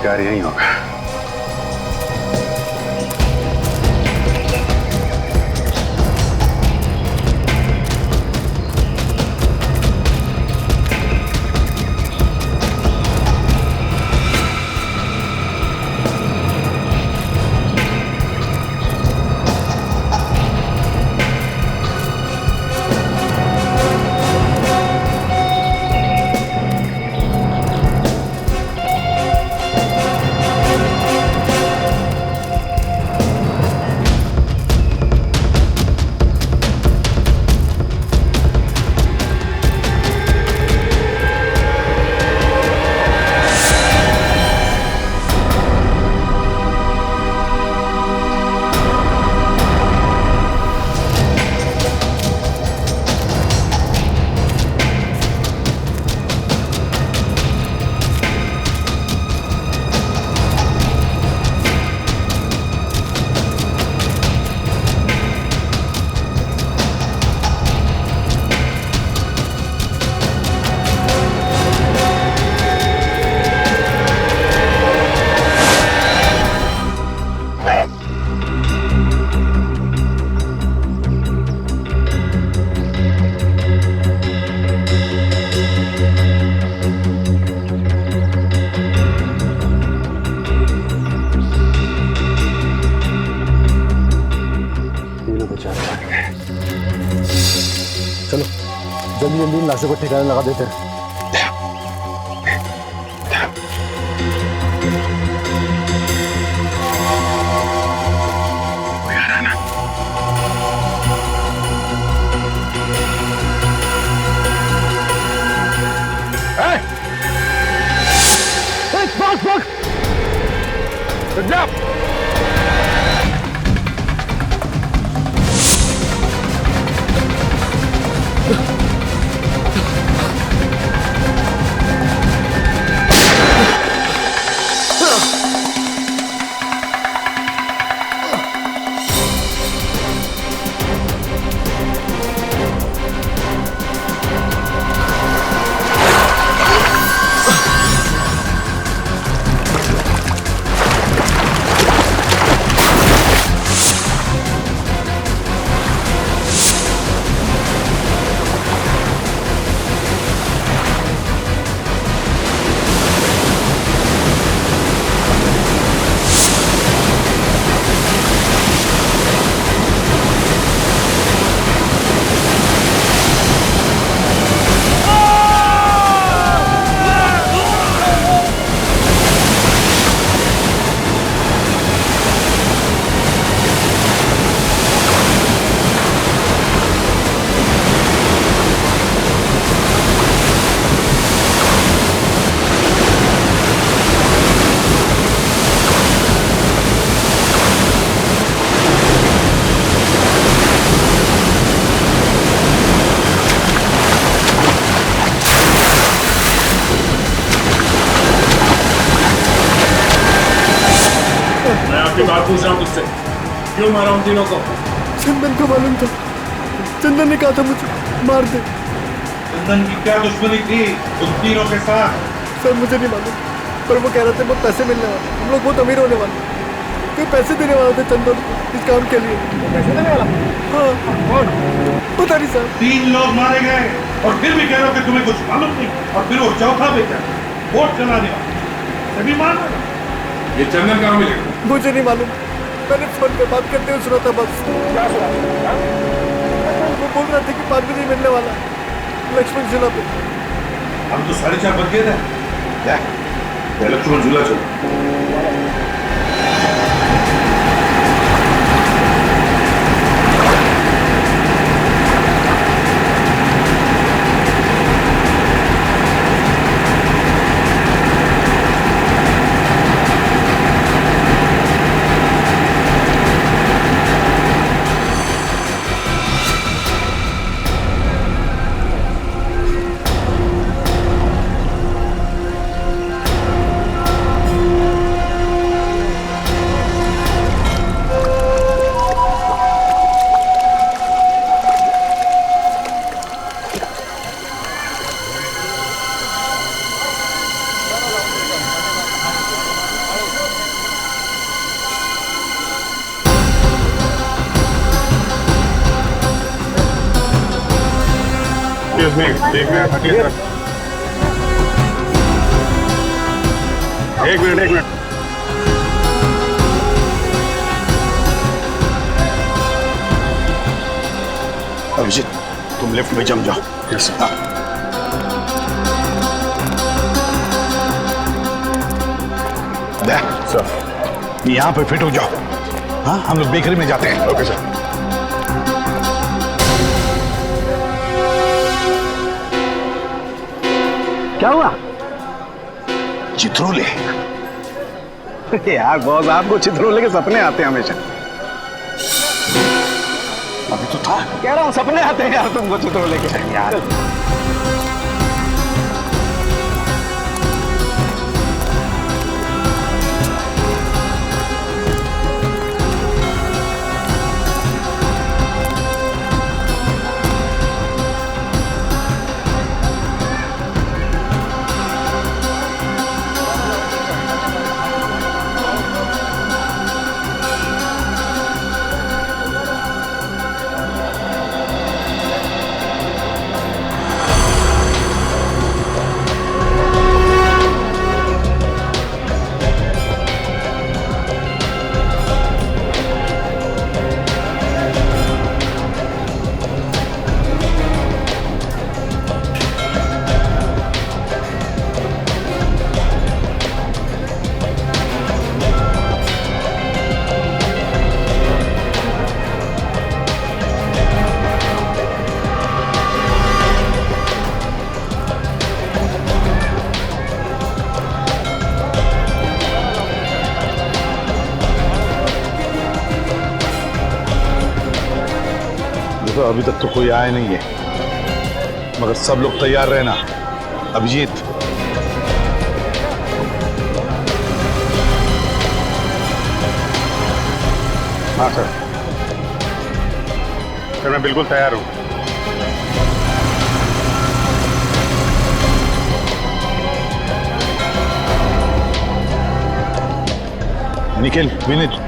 शिकार यही होगा। चलो जल्दी जल्दी लाशों को ठिकाने लगा देते हैं। बात पूछ रहा हूँ तुझसे, क्यों मारा उन तीनों को? चंदन को मालूम था, चंदन ने कहा था मुझे मार दे। चंदन की क्या दुश्मनी थी उन तीनों के साथ? सर मुझे नहीं मालूम, पर वो कह रहे थे बहुत पैसे मिलने वाले, हम लोग बहुत अमीर होने वाले, तो पैसे देने वाले थे चंदन इस काम के लिए। पैसे देने वाला? हाँ। कौन? पता नहीं सर। 3 लोग मारे गए और फिर भी कह रहे हो कि तुम्हें कुछ मालूम नहीं, और फिर वो चौथा बेटा वोट चलाने वाला सभी मान रहे। ये चंदन कहाँ मिलेगा? मुझे नहीं मालूम, मैंने फोन पे बात करते हुए सुना था बस। क्या सुना? वो बोल रहा था कि पानी नहीं मिलने वाला लक्ष्मण झूला पे। हम तो 4:30 बज गए थे। लक्ष्मण झूला चलो। एक्सक्यूज मी, एक मिनट हटिए सर। एक मिनट। अभिजीत, तुम लिफ्ट में जम जाओ। Yes sir. सर, यहाँ पे फिट हो जाओ। हाँ, हम लोग बेकरी में जाते हैं। Okay sir. क्या हुआ? चित्रोले। यार बॉस, आपको चित्रोले के सपने आते हैं हमेशा। अभी तो था। कह रहा हूँ सपने आते हैं यार तुमको चित्रोले के। यार तो अभी तक तो कोई आया नहीं है, मगर सब लोग तैयार रहना। अभिजीत, हाँ सर। सर मैं बिल्कुल तैयार हूँ। निखिल, विनीत,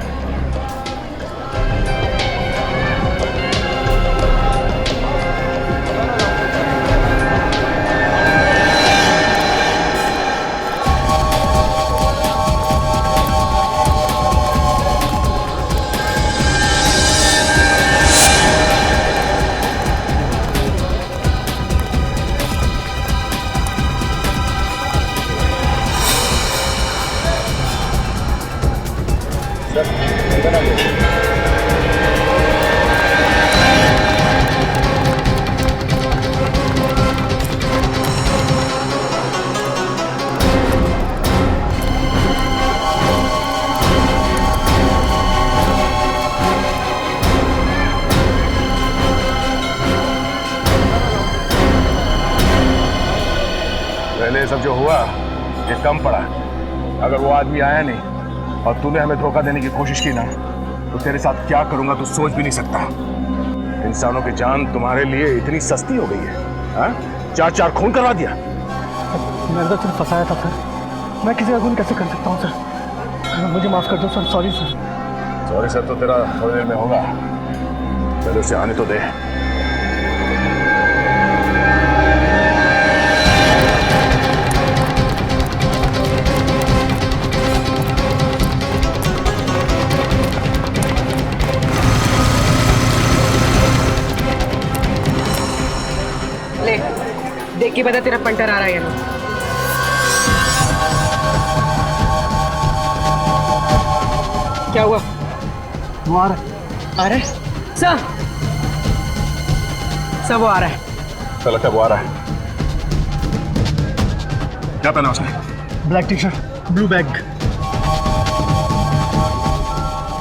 पहले सब जो हुआ ये कम पड़ा। अगर वो आदमी आया नहीं और तूने हमें धोखा देने की कोशिश की ना, तो तेरे साथ क्या करूंगा तो सोच भी नहीं सकता। इंसानों की जान तुम्हारे लिए इतनी सस्ती हो गई है। हाँ? 4 खून करवा दिया। मैंने तो सिर्फ फंसाया था सर। मैं किसी का खून कैसे कर सकता हूँ सर? मुझे माफ कर दो sir. Sorry sir. Sorry sir तो तेरा थोड़ी देर में होगा, पहले उसे आने तो दे। ले, देख के बता तेरा पंटर आ रहा है या नहीं। क्या हुआ? वो आ रहा है सर। सब वो आ रहा है। क्या लगता है वो आ रहा है? क्या पहना उसने? Black T shirt, blue bag.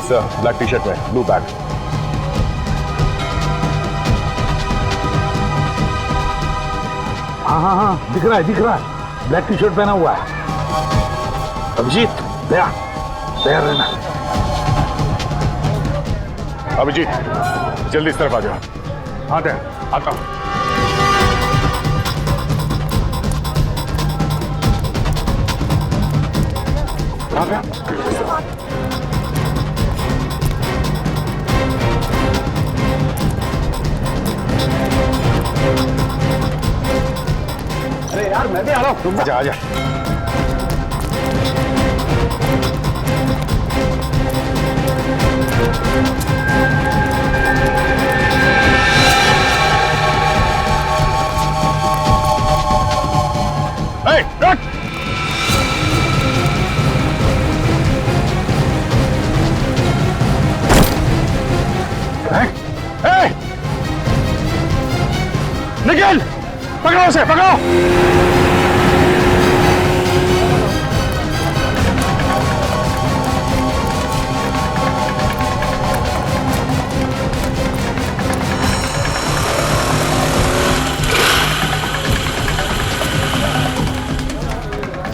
Sir, black T shirt में ब्लू बैग। हाँ, दिख रहा है। ब्लैक टी शर्ट पहना हुआ है। अभिजीत, तैयार रहना। अभिजीत, जल्दी इस तरफ आ जाओ। हाँ तैयार, आता हूँ। कहाँ पे? मैं भी आ रहा हूँ। आजा आजा। निखिल, पकड़ो उसे, पकड़ो।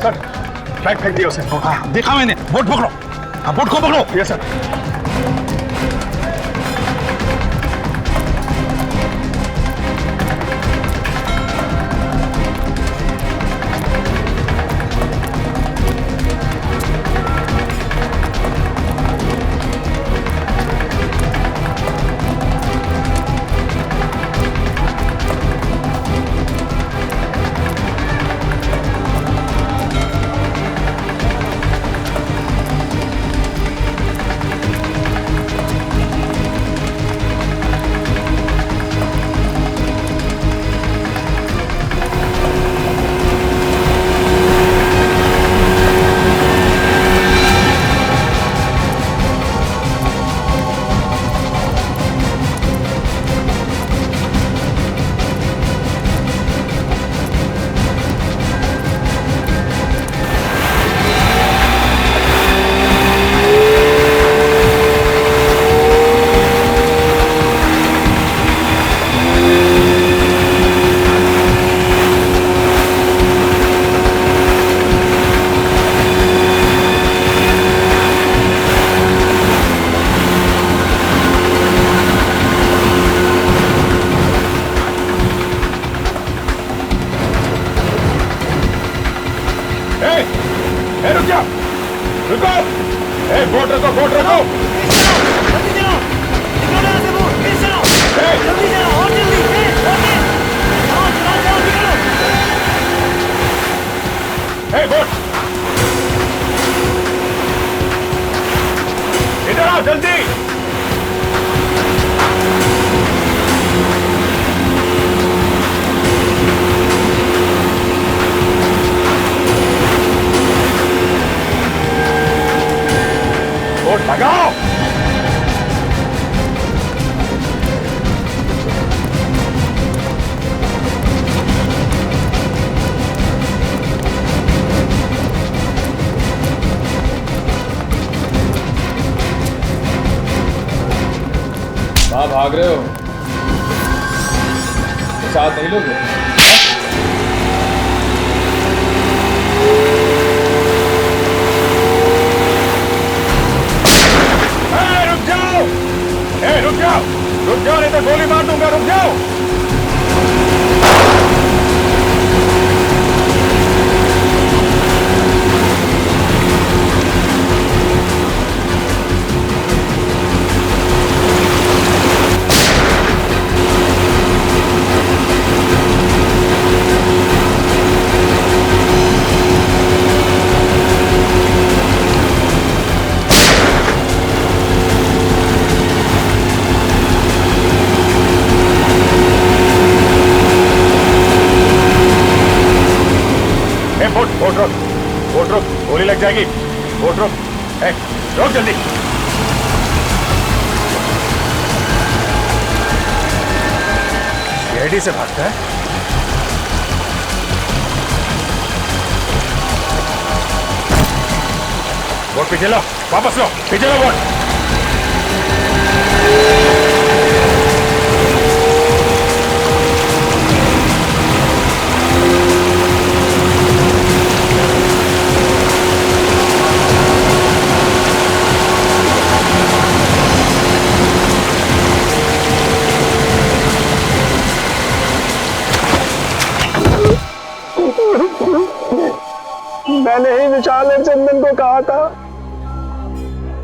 सर, फ्लैग फेंक दिया उसे। हाँ, देखा मैंने। बोट पकड़ो। हाँ, बोट को पकड़ो। Yes sir. बोट रखो, बोट रखो। बोट इधर आओ जल्दी। बोट लगाओ। कहाँ भाग रहे हो? साथ नहीं लोगे? रुक जाओ, रुक जाओ, रुक जाओ, नहीं तो गोली मार दूंगा। रुक जाओ। बोट रोक, बोट रोक, गोली लग जाएगी। बोट रोक, रोक जल्दी। सीआईडी से भागता है। बोट पीछे लो, वापस लो, पीछे लो बोट। मैंने ही विशाल और चंदन को कहा था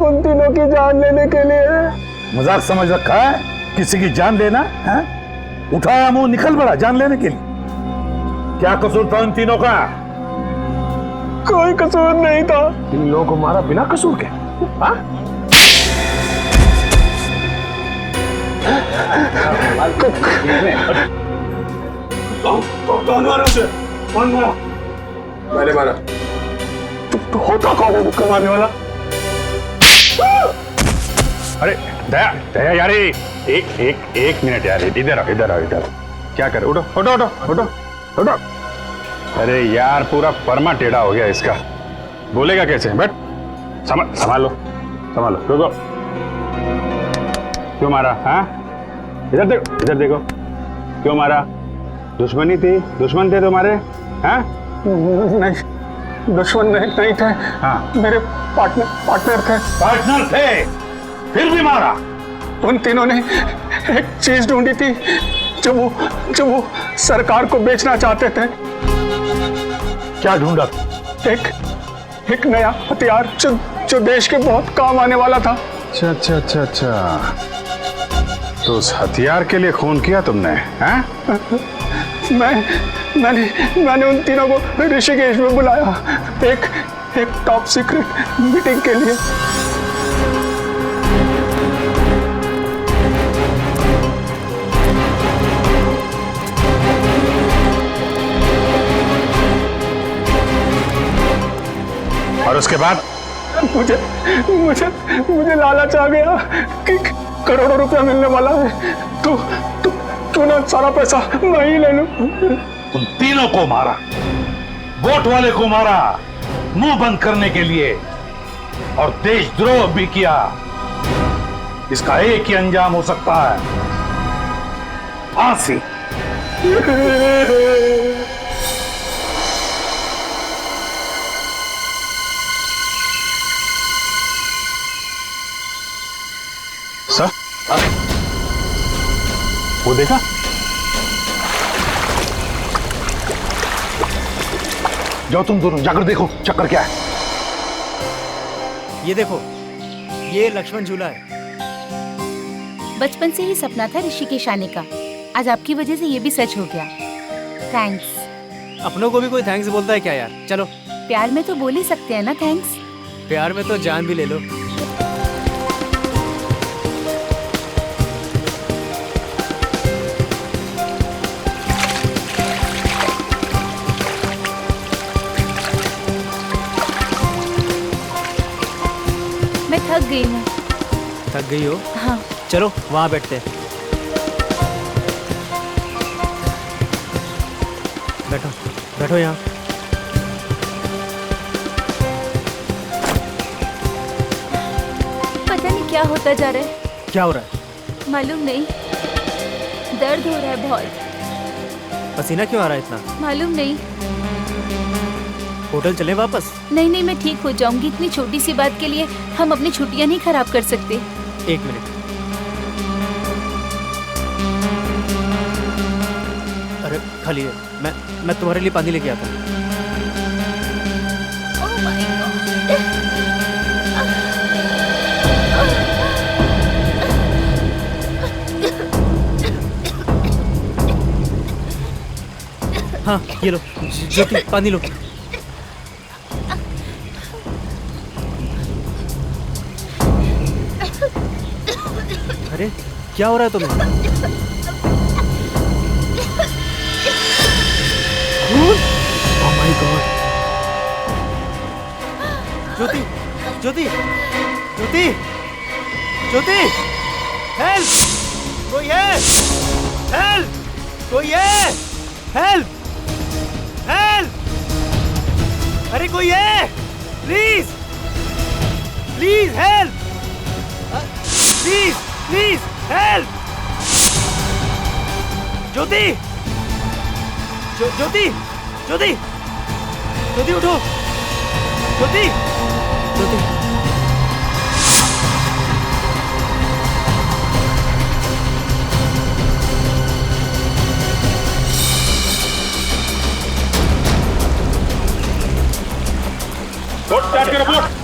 उन तीनों की जान लेने के लिए। मजाक समझ रखा है किसी की जान लेना है? उठाया मुंह निकल पड़ा जान लेने के लिए। क्या कसूर था उन तीनों का? कोई कसूर नहीं था। इन लोगों को मारा बिना कसूर के? हाँ? कौन मारा उसे? कौन मारा? मैंने मारा। तो होता कौन है मुक्का मारने वाला? अरे दया दया यार, एक मिनट यार, इधर आओ इधर आओ इधर। क्या कर, उठो उठो उठो उठो उठो। अरे यार पूरा परमा टेढ़ा हो गया इसका, बोलेगा कैसे? बैठ, संभालो संभालो। रुको, क्यों मारा? हाँ इधर देखो, इधर देखो, क्यों मारा? दुश्मनी थी? दुश्मन थे तुम्हारे? हाँ नहीं, दुश्मन नहीं थे। हाँ मेरे पार्टनर थे। पार्टनर थे फिर भी मारा? उन तीनों ने एक चीज ढूंढी थी जो वो सरकार को बेचना चाहते थे। क्या ढूंढा? एक नया हथियार जो देश के बहुत काम आने वाला था। अच्छा अच्छा अच्छा अच्छा, तो उस हथियार के लिए खून किया तुमने? हैं? मैंने उन तीनों को ऋषिकेश में बुलाया एक टॉप सीक्रेट मीटिंग के लिए। और उसके बाद? मुझे लालच आ गया कि करोड़ों रुपया मिलने वाला है, तो ना सारा पैसा मैं ही ले लूं। उन तीनों को मारा, वोट वाले को मारा मुंह बंद करने के लिए, और देशद्रोह भी किया। इसका एक ही अंजाम हो सकता है, फांसी। सर वो देखा? जाओ तुम दोनों जाकर देखो चक्कर क्या है। ये देखो, ये लक्ष्मण झूला है। बचपन से ही सपना था ऋषिकेश आने का, आज आपकी वजह से ये भी सच हो गया। थैंक्स। अपनों को भी कोई थैंक्स बोलता है क्या यार? चलो, प्यार में तो बोल ही सकते हैं ना थैंक्स। प्यार में तो जान भी ले लो। मैं थक गई हूँ। थक गई हो? हाँ। चलो वहाँ बैठते हैं। बैठो बैठो यहाँ। पता नहीं क्या होता जा रहा है। क्या हो रहा है? मालूम नहीं, दर्द हो रहा है बहुत। पसीना क्यों आ रहा है इतना? मालूम नहीं। होटल चलें वापस? नहीं, मैं ठीक हो जाऊंगी। इतनी छोटी सी बात के लिए हम अपनी छुट्टियां नहीं खराब कर सकते। एक मिनट। अरे खाली है, मैं तुम्हारे लिए पानी लेके आता हूँ। ओह माय गॉड। हाँ ये लो ज्योति, पानी लो। अरे क्या हो रहा है तुम्हें? Oh my God. Jyoti Jyoti Jyoti Jyoti, help! कोई है? हेल्प! कोई है? हेल्प! हेल्प! अरे कोई है? Please please help! Please please help! Jyoti Jyoti Jyoti Jyoti उठो! ज्योति ज्योति बोट स्टार्ट करो, बोट।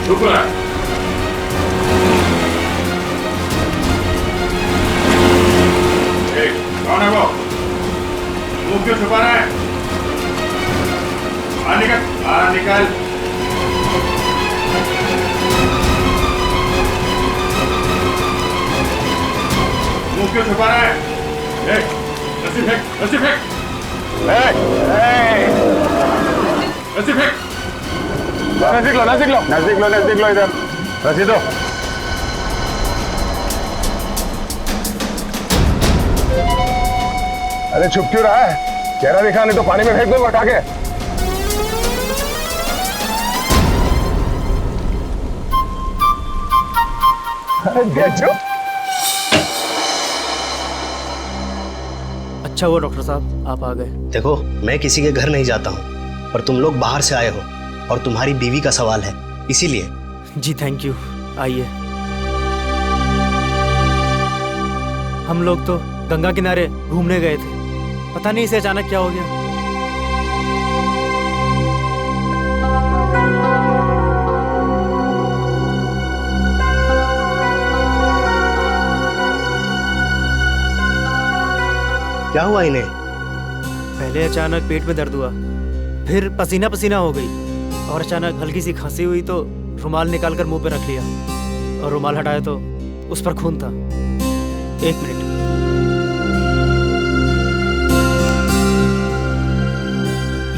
रुक रहा है। कौन है वो? मुंह क्यों छुपा रहा है? बाहर निकल, बाहर निकल। मुंह क्यों छुपा रहा है? रस्सी फेंक, रस्सी फेंक, रस्सी फेंक। नजदीक लो, नजदीक लो, नजदीक लो, नजदीक लो, इधर रस्सी दो। अरे छुप क्यों रहा है? चेहरा दिखा, नहीं तो पानी में फेंक दो उठा के। अच्छा हुआ डॉक्टर साहब आप आ गए। देखो, मैं किसी के घर नहीं जाता हूँ, पर तुम लोग बाहर से आए हो और तुम्हारी बीवी का सवाल है, इसीलिए। जी थैंक यू, आइए। हम लोग तो गंगा किनारे घूमने गए थे, पता नहीं इसे अचानक क्या हो गया। क्या हुआ इन्हें? पहले अचानक पेट में दर्द हुआ, फिर पसीना पसीना हो गई और अचानक हल्की सी खांसी हुई तो रुमाल निकालकर मुंह पे रख लिया और रुमाल हटाया तो उस पर खून था। एक मिनट।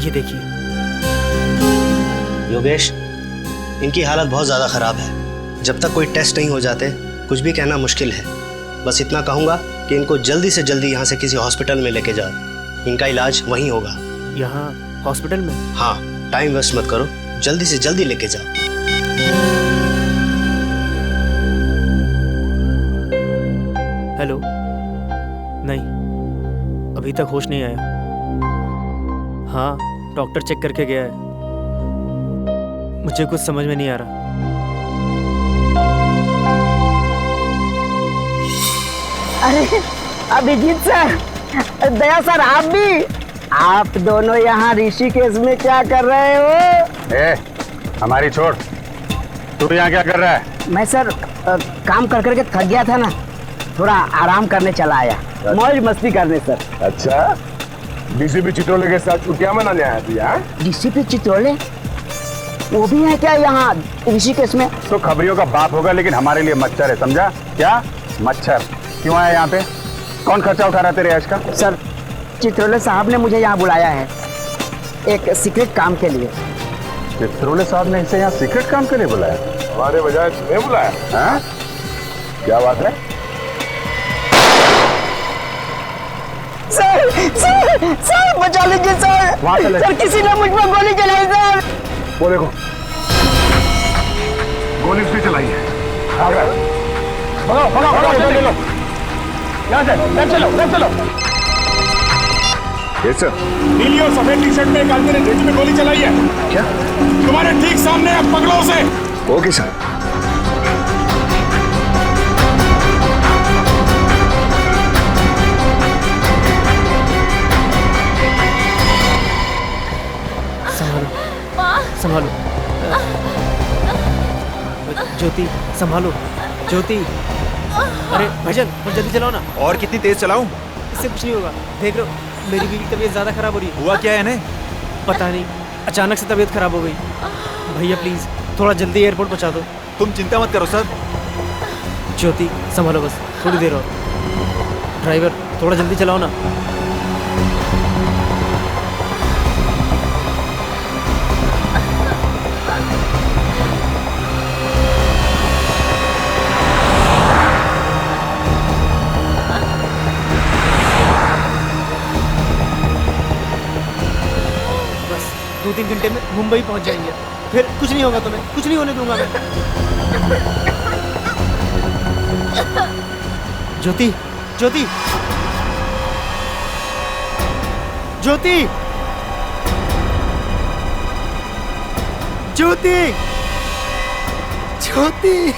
ये देखिए। योगेश, इनकी हालत बहुत ज्यादा खराब है। जब तक कोई टेस्ट नहीं हो जाते कुछ भी कहना मुश्किल है। बस इतना कहूंगा कि इनको जल्दी से जल्दी यहाँ से किसी हॉस्पिटल में लेके जाओ, इनका इलाज वहीं होगा। यहाँ हॉस्पिटल में? हाँ, टाइम वेस्ट मत करो, जल्दी से जल्दी लेके जाओ। हेलो? नहीं, अभी तक होश नहीं आया। हाँ, डॉक्टर चेक करके गया है। मुझे कुछ समझ में नहीं आ रहा। अरे अभिजीत सर, दया सर, आप भी? आप दोनों यहाँ ऋषिकेश में क्या कर रहे हो? हमारी छोड़, तू यहाँ क्या कर रहा है? मैं सर काम कर करके थक गया था ना, थोड़ा आराम करने चला आया, मौज मस्ती करने सर। अच्छा, डीसीपी चित्रोले के साथ छुट्टियां मनाने आया तू यहाँ? डीसीपी चित्रोले वो भी है क्या यहाँ ऋषिकेश में? तो खबरियों का बाप होगा, लेकिन हमारे लिए मच्छर है, समझा? क्या मच्छर? क्यों आया यहाँ पे? कौन खर्चा उठा रहा है तेरे ऐश का? सर, चित्रोले साहब ने मुझे यहाँ बुलाया है एक सीक्रेट काम के लिए। चित्रोले साहब ने इसे यहाँ सीक्रेट काम के लिए बुलाया? हमारे बजाय तुम्हें बुलाया? हाँ? क्या बात है? सर, सर, सर, बचा लीजिए सर। सर, किसी ने मुझ पर गोली चलाई सर। वो देखो, गोली उसने चलाई है। आ गए। भगाओ, भगाओ, भगाओ, ले लो। यहाँ से, लेफ्ट चलो, लेफ्ट चलो। ये सर। नीली और सफेद टी शर्ट में एक आदमी ने ड्रेस में गोली चलाई है। क्या? तुम्हारे ठीक सामने, अब पकड़ो उसे। Okay sir. संभालो, ज्योति, संभालो, ज्योति। अरे भाईजान, और जल्दी चलाओ ना। और कितनी तेज चलाऊं? इससे कुछ नहीं होगा, देख रहे हो मेरी बीवी की तबीयत ज्यादा खराब हो रही है। हुआ क्या है इन्हें? पता नहीं, अचानक से तबीयत खराब हो गई। भैया प्लीज थोड़ा जल्दी एयरपोर्ट पहुंचा दो। तुम चिंता मत करो सर। ज्योति संभालो, बस थोड़ी देर और। ड्राइवर थोड़ा जल्दी चलाओ ना। बस 2-3 घंटे में मुंबई पहुंच जाएंगे, फिर कुछ नहीं होगा तुम्हें, कुछ नहीं होने दूंगा मैं। ज्योति, ज्योति, ज्योति, ज्योति, ज्योति।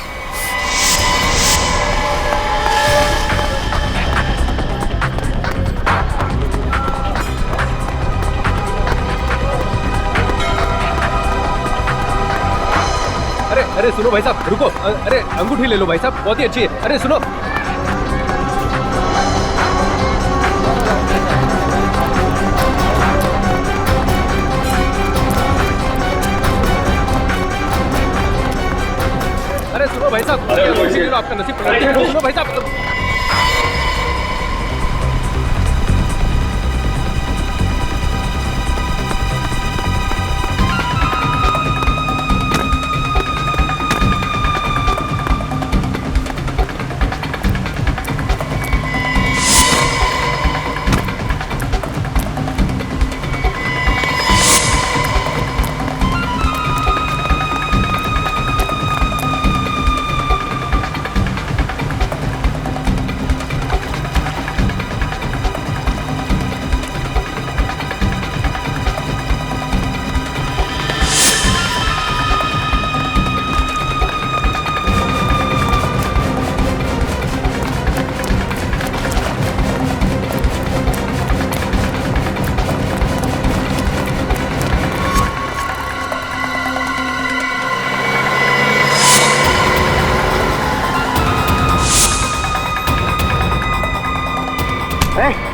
अरे अरे सुनो भाई साहब, रुको। अरे अंगूठी ले लो भाई साहब, बहुत ही अच्छी है। अरे सुनो, अरे सुनो भाई साहब, आपका नसीब पलट गया। सुनो भाई साहब,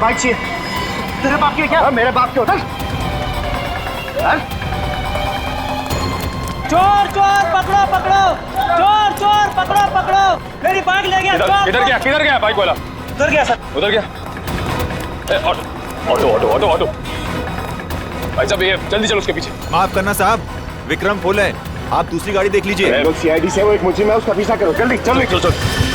बाइक चाहिए। तेरे बाप की क्या? मेरे बाप के होता। चोर चोर पकड़ो पकड़ो, चोर चोर पकड़ो पकड़ो, मेरी बाइक ले गया चोर। किधर गया बाइक वाला? उधर गया सर। उधर गया? Auto auto auto auto auto. भाई साहब ये जल्दी चलो उसके पीछे। माफ करना साहब, विक्रम फुल है, आप दूसरी गाड़ी देख लीजिए। लोग CID से वो एक मुझे में उसका पीछा करो, जल्दी चलो चलो चलो।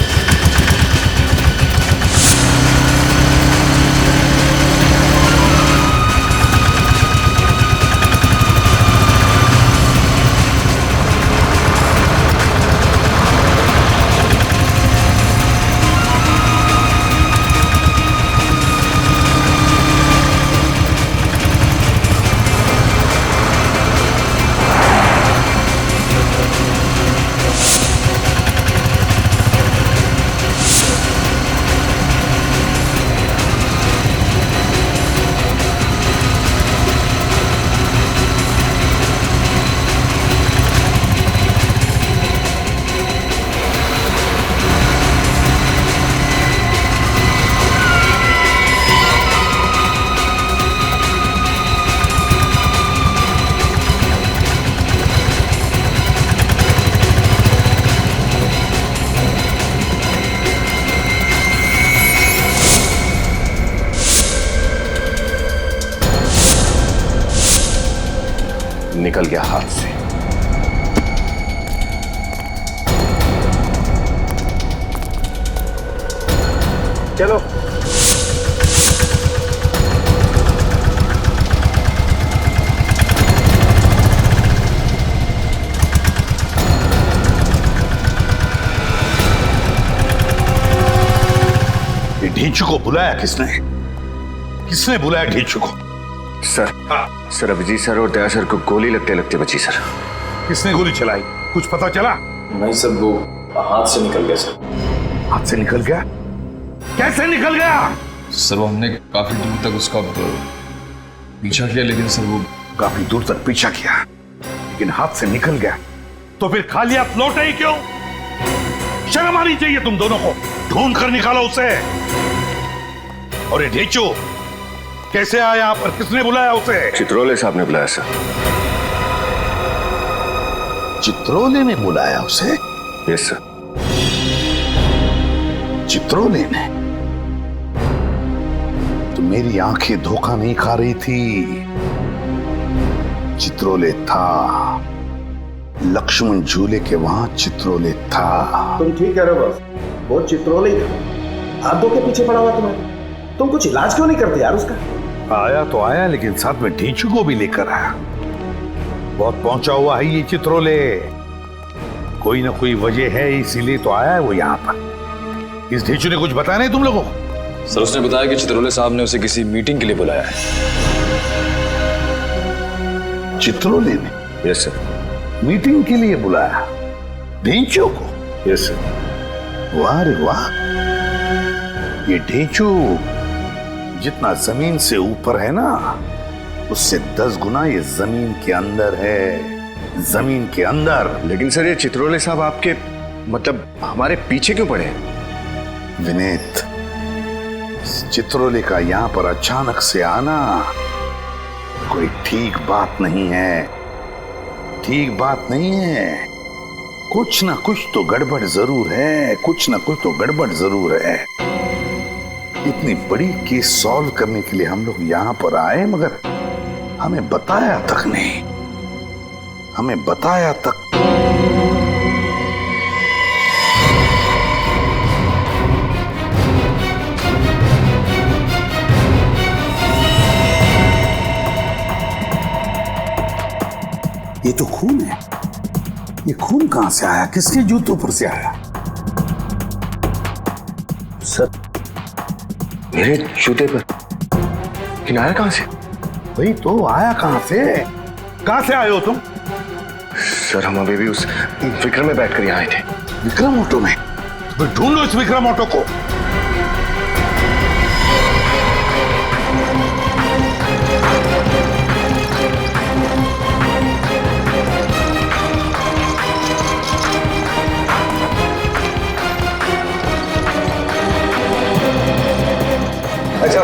निकल गया हाथ से। चलो ये ढींचू को बुलाया किसने? किसने बुलाया ढींचू को? सर सर अभिजीत सर और दया सर को गोली लगते लगते बची सर। किसने गोली चलाई? कुछ पता चला? नहीं सर, वो हाथ से निकल गया सर। हाथ से निकल गया? कैसे निकल गया? सर वो हमने काफी दूर तक उसका पीछा किया, लेकिन सर वो काफी दूर तक पीछा किया लेकिन हाथ से निकल गया। तो फिर खाली हाथ लौटे ही क्यों? शर्म आनी चाहिए तुम दोनों को। ढूंढ कर निकालो उसे। और ये ढींचू कैसे आया यहाँ पर? किसने बुलाया उसे? चित्रोले साहब ने बुलाया सर। चित्रोले ने बुलाया उसे? Yes sir. चित्रोले ने? तो मेरी आंखें धोखा नहीं खा रही थी। चित्रोले था, लक्ष्मण झूले के वहां चित्रोले था। तुम ठीक कह रहे हो बस, वो चित्रोले ही था। हाथों के पीछे पड़ा हुआ तुम्हें। तुम कुछ इलाज क्यों नहीं करते यार उसका? आया तो आया लेकिन साथ में ढींचू को भी लेकर आया। बहुत पहुंचा हुआ है ये चित्रोले। कोई ना कोई वजह है इसीलिए तो आया है वो यहाँ पर। इस ढींचू ने कुछ बताया नहीं तुम लोगों को? सर उसने बताया कि चित्रोले साहब ने उसे किसी मीटिंग के लिए बुलाया है। चित्रोले ने? Yes sir. मीटिंग के लिए बुलाया ढींचू को? Yes sir. वाह रे वाह। ये ढींचू जितना जमीन से ऊपर है ना, उससे 10 गुना ये जमीन के अंदर है। जमीन के अंदर। लेकिन सर ये चित्रोले साहब आपके मतलब हमारे पीछे क्यों पड़े हैं? विनीत, चित्रोले का यहाँ पर अचानक से आना कोई ठीक बात नहीं है, ठीक बात नहीं है। कुछ ना कुछ तो गड़बड़ जरूर है, कुछ ना कुछ तो गड़बड़ जरूर है। इतनी बड़ी केस सॉल्व करने के लिए हम लोग यहाँ पर आए, मगर हमें बताया तक नहीं, हमें बताया तक। ये तो खून है। ये खून कहां से आया? किसके जूतों पर से आया? सर मेरे जूते पर। लेकिन आया कहां से? वही तो, आया कहां से? कहां से आए हो तुम? सर हम अभी भी उस विक्रम में बैठकर यहाँ आए थे। विक्रम ऑटो में? तो ढूंढो इस विक्रम ऑटो को। अच्छा,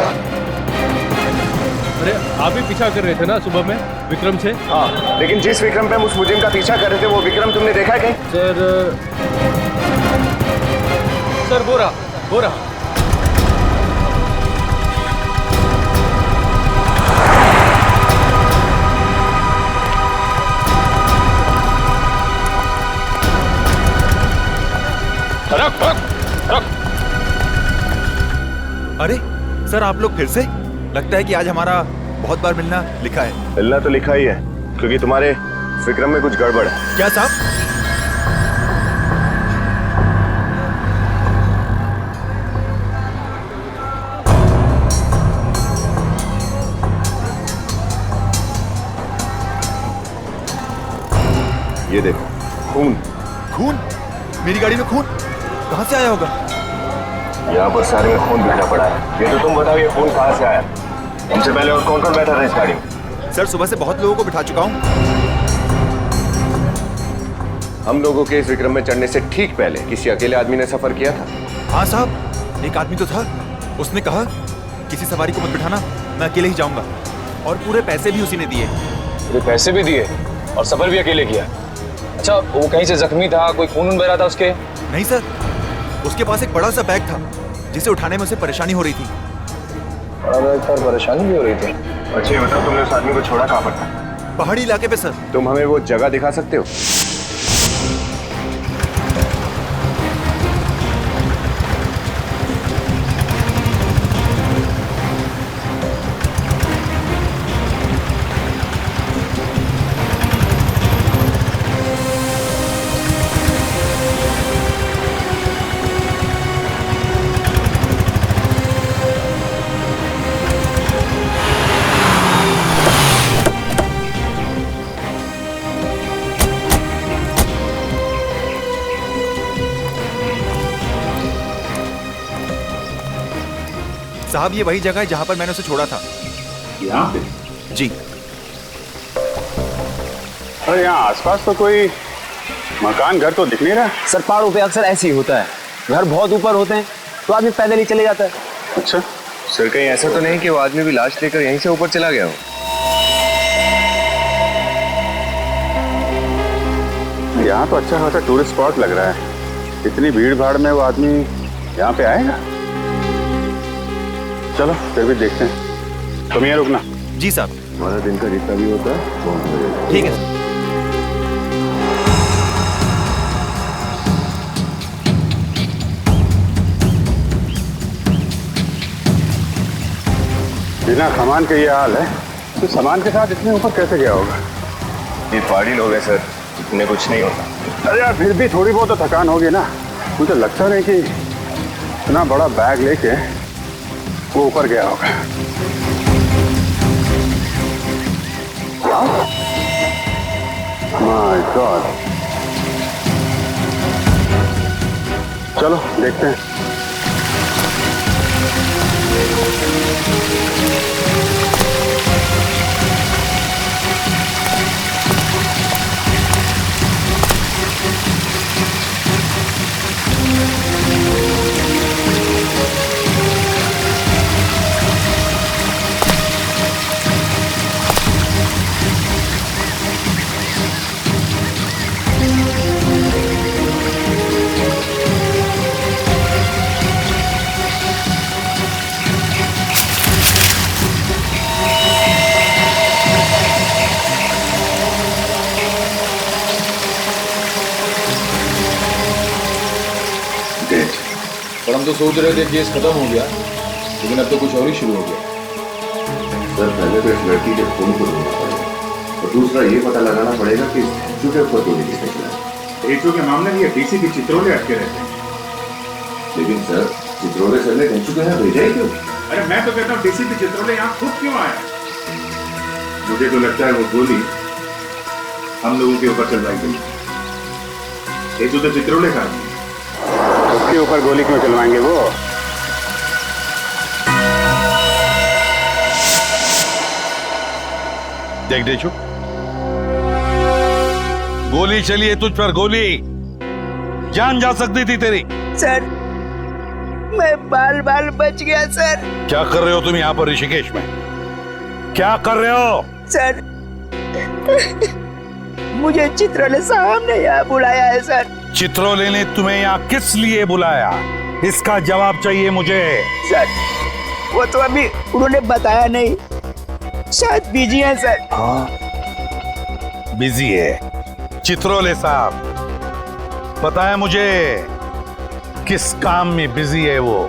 अरे आप ही पीछा कर रहे थे ना सुबह में विक्रम से? हाँ, लेकिन जिस विक्रम पे हम उस मुजरिम का पीछा कर रहे थे वो विक्रम तुमने देखा है कहीं? सर वो रहा। रुक। अरे सर आप लोग फिर से? लगता है कि आज हमारा बहुत बार मिलना लिखा है। मिलना तो लिखा ही है, क्योंकि तुम्हारे विक्रम में कुछ गड़बड़ है। क्या साहब? ये देखो, खून। खून? मेरी गाड़ी में खून कहां से आया होगा? यहाँ पर सारे में खून बिखरा पड़ा है। ये तो तुम बताओ, ये खून कहाँ से आया? हमसे पहले और कौन कौन बैठा था इस गाड़ी में? सर सुबह से बहुत लोगों को बिठा चुका हूँ। हम लोगों के इस विक्रम में चढ़ने से ठीक पहले किसी अकेले आदमी ने सफर किया था? हाँ साहब, एक आदमी तो था। उसने कहा किसी सवारी को मत बिठाना, मैं अकेले ही जाऊंगा। और पूरे पैसे भी उसी ने दिए। पूरे पैसे भी दिए और सफर भी अकेले किया? अच्छा, वो कहीं से जख्मी था? कोई खून बह रहा था उसके? नहीं सर, उसके पास एक बड़ा सा बैग था जिसे उठाने में उसे परेशानी हो रही थी। बड़ा बैग था, परेशानी भी हो रही थी। अच्छा ये बताओ, तुमने उस आदमी को छोड़ा कहाँ पर था? पहाड़ी इलाके पे सर। तुम हमें वो जगह दिखा सकते हो? साहब ये वही जगह है जहां पर मैंने उसे छोड़ा था। यहाँ पे? जी। अरे यहाँ आसपास तो कोई मकान घर तो दिख नहीं रहा। सर पहाड़ों पे अक्सर ऐसे ही होता है, घर बहुत ऊपर होते हैं तो आदमी पैदल ही चले जाता है। अच्छा सर, कहीं ऐसा तो नहीं कि वो आदमी भी लाश लेकर यहीं से ऊपर चला गया हो? यहाँ तो अच्छा खासा टूरिस्ट स्पॉट लग रहा है। इतनी भीड़ भाड़ में वो आदमी यहाँ पे आएगा? चलो फिर भी देखते हैं। तुम यहाँ रुकना। जी साहब। हमारा दिन का जितना भी होता है वो हम करेंगे। ठीक है सर। बिना सामान के ये हाल है तो सामान के साथ इतने ऊपर कैसे गया होगा? ये पहाड़ी लोग हैं सर, इतने कुछ नहीं होता। अरे यार फिर भी थोड़ी बहुत तो थकान होगी ना। मुझे लगता नहीं कि इतना बड़ा बैग लेके वो ऊपर गया होगा। My God. चलो देखते हैं। डेड। पर हम तो सोच रहे थे केस खत्म हो गया, लेकिन अब तो कुछ और ही शुरू हो गया। सर पहले तो इस लड़की के खून को ढूंढना पड़ेगा और दूसरा ये पता लगाना पड़ेगा कि ढेंचू के ऊपर गोली किसने चलाई। ढेंचू के मामले में ये डीसीपी चित्रोले अटके रहते हैं। लेकिन सर चित्रोले सर ने ढेंचू को यहाँ भेजा ही क्यों? अरे मैं तो कहता हूँ डीसीपी चित्रोले यहाँ खुद क्यों आया? मुझे तो लगता है वो गोली हम लोगों के ऊपर चलवाई गई। ढेंचू तो चित्रोले का उसके ऊपर गोली क्यों चलवाएंगे वो? देख ढेंचू, गोली चली है तुझ पर, गोली जान जा सकती थी तेरी। सर मैं बाल बाल बच गया सर। क्या कर रहे हो तुम यहाँ पर ऋषिकेश में? क्या कर रहे हो? सर मुझे चित्रोले साहब ने यहाँ बुलाया है सर। चित्रोले ने तुम्हें यहाँ किस लिए बुलाया? इसका जवाब चाहिए मुझे। सर वो तो अभी उन्होंने बताया नहीं, शायद बिजी है सर। हाँ बिजी है चित्रोले साहब, पता है मुझे किस काम में बिजी है वो।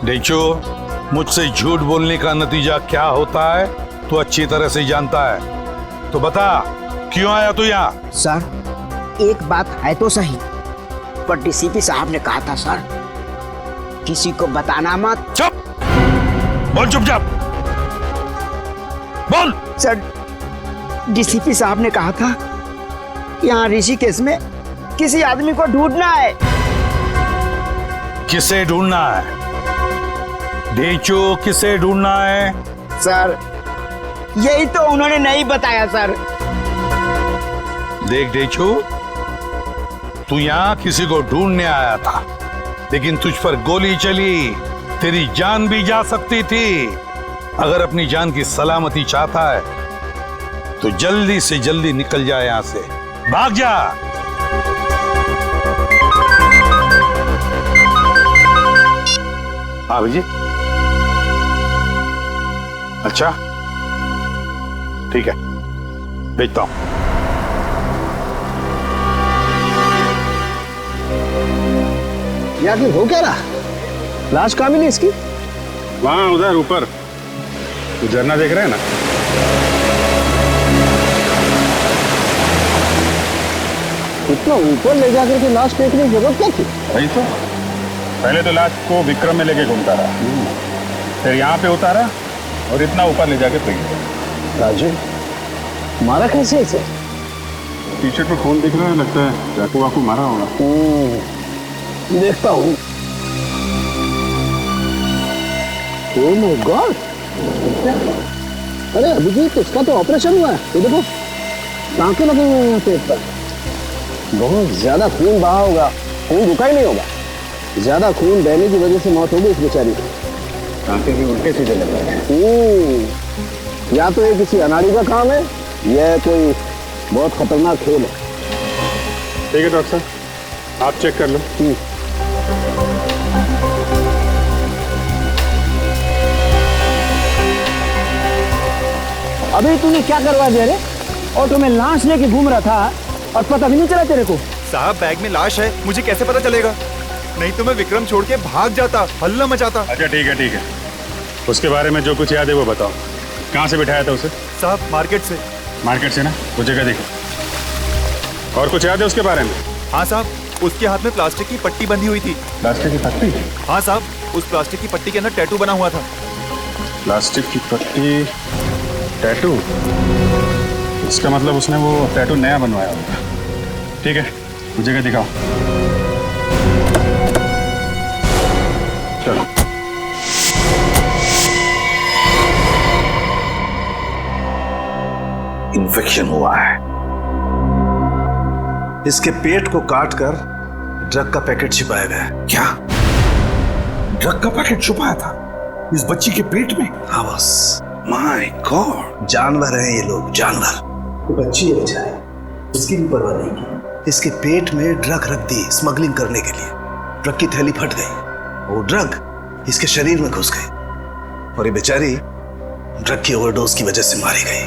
ढेंचू, मुझसे झूठ बोलने का नतीजा क्या होता है तू अच्छी तरह से जानता है, तो बता क्यों आया तू यहाँ? सर एक बात है तो सही, पर डीसीपी साहब ने कहा था सर किसी को बताना मत। चुप बोल, चुपचाप बोल। सर डीसीपी साहब ने कहा था यहाँ ऋषिकेश में किसी आदमी को ढूंढना है। किसे ढूंढना है ढेंचू, किसे ढूंढना है? सर यही तो उन्होंने नहीं बताया सर। देख ढेंचू, तू यहाँ किसी को ढूंढने आया था, लेकिन तुझ पर गोली चली, तेरी जान भी जा सकती थी। अगर अपनी जान की सलामती चाहता है तो जल्दी से जल्दी निकल जाए यहाँ से, भाग जा। हाँ जी, अच्छा ठीक है, भेजता हूं। ये आखिर हो क्या रहा? लाश कहाँ मिली इसकी? वहां उधर ऊपर, तो झरना देख रहे हैं ना? इतना ऊपर ले जाकर के लाश फेंकने की जरूरत क्या थी? वही तो, पहले तो लाश को विक्रम में लेके घूमता रहा, फिर यहाँ पे उतारा और इतना ऊपर ले जाके फेंक दिया। राजू मारा कैसे इसे? टी शर्ट पर खून दिख रहा है, लगता है चाकू वाकू मारा होगा। देखता हूँ। ओह माय गॉड, अरे अभिजीत इसका तो ऑपरेशन हुआ है, ये देखो टांके लगे हुए हैं यहाँ पेट पर। बहुत ज्यादा खून बहा होगा, खून रुका ही नहीं होगा। ज्यादा खून बहने की वजह से मौत हो गई इस बेचारी की। टांके भी उल्टे सीधे लग रहे हैं। या तो ये किसी अनाड़ी का काम है या कोई बहुत खतरनाक खेल है। ठीक है डॉक्टर साहब, आप चेक कर लो। अभी तूने क्या करवा दिया रे? ऑटो में लाश लेके घूम रहा था और पता भी नहीं चला तेरे को? साहब बैग में लाश है, मुझे कैसे पता चलेगा? नहीं तो मैं विक्रम छोड़ के भाग जाता, हल्ला मचाता। अच्छा ठीक है ठीक है, उसके बारे में जो कुछ याद है वो बताओ। कहाँ से बिठाया था उसे? साहब मार्केट से। मार्केट से ना, वो जगह देखो। और कुछ याद है उसके बारे में? हाँ साहब, उसके हाथ में प्लास्टिक की पट्टी बंधी हुई थी। प्लास्टिक की पट्टी? हाँ साहब, उस प्लास्टिक की पट्टी के अंदर टैटू बना हुआ था। प्लास्टिक की पट्टी, टैटू? इसका मतलब उसने वो टैटू नया बनवाया होगा। ठीक है, वो जगह दिखाओ। चलो। इन्फेक्शन हुआ है। इसके पेट को काटकर ड्रग का पैकेट छिपाया गया है। क्या? ड्रग का पैकेट छुपाया था इस बच्ची के पेट में? हाँ बस। माय गॉड, जानवर हैं ये लोग, जानवर। वो बच्ची है बेचारी, उसकी भी परवाह नहीं की। इसके पेट में ड्रग रख दी स्मगलिंग करने के लिए। ड्रग की थैली फट गई, वो ड्रग इसके शरीर में घुस गई और ये बेचारी ड्रग की ओवरडोज की वजह से मारी गई।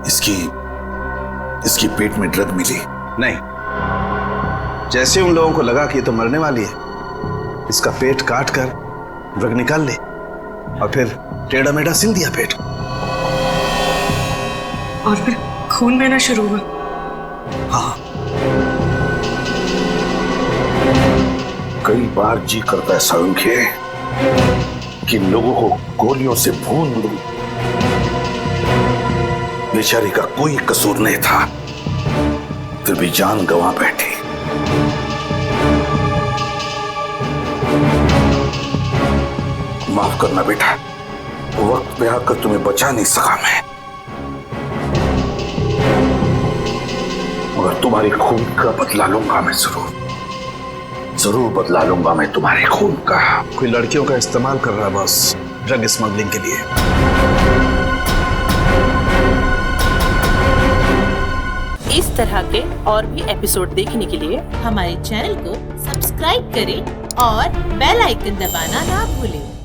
इसकी पेट में ड्रग मिली? नहीं, जैसे उन लोगों को लगा कि ये तो मरने वाली है, इसका पेट काट कर ड्रग निकाल ले और फिर टेढ़ा मेढ़ा सिल दिया पेट। और फिर खून बहना शुरू हुआ। हाँ, कई बार जी करता है सालुंखे कि लोगों को गोलियों से भून दूं। बेचारी का कोई कसूर नहीं था, फिर भी जान गंवा बैठी। माफ करना बेटा, वक्त पे आकर तुम्हें बचा नहीं सका मैं, मगर तुम्हारे खून का बदला लूंगा मैं, जरूर बदला लूंगा मैं तुम्हारे खून का। कोई लड़कियों का इस्तेमाल कर रहा बस ड्रग स्मगलिंग के लिए। इस तरह के और भी एपिसोड देखने के लिए हमारे चैनल को सब्सक्राइब करें और बेल आइकन दबाना ना भूलें।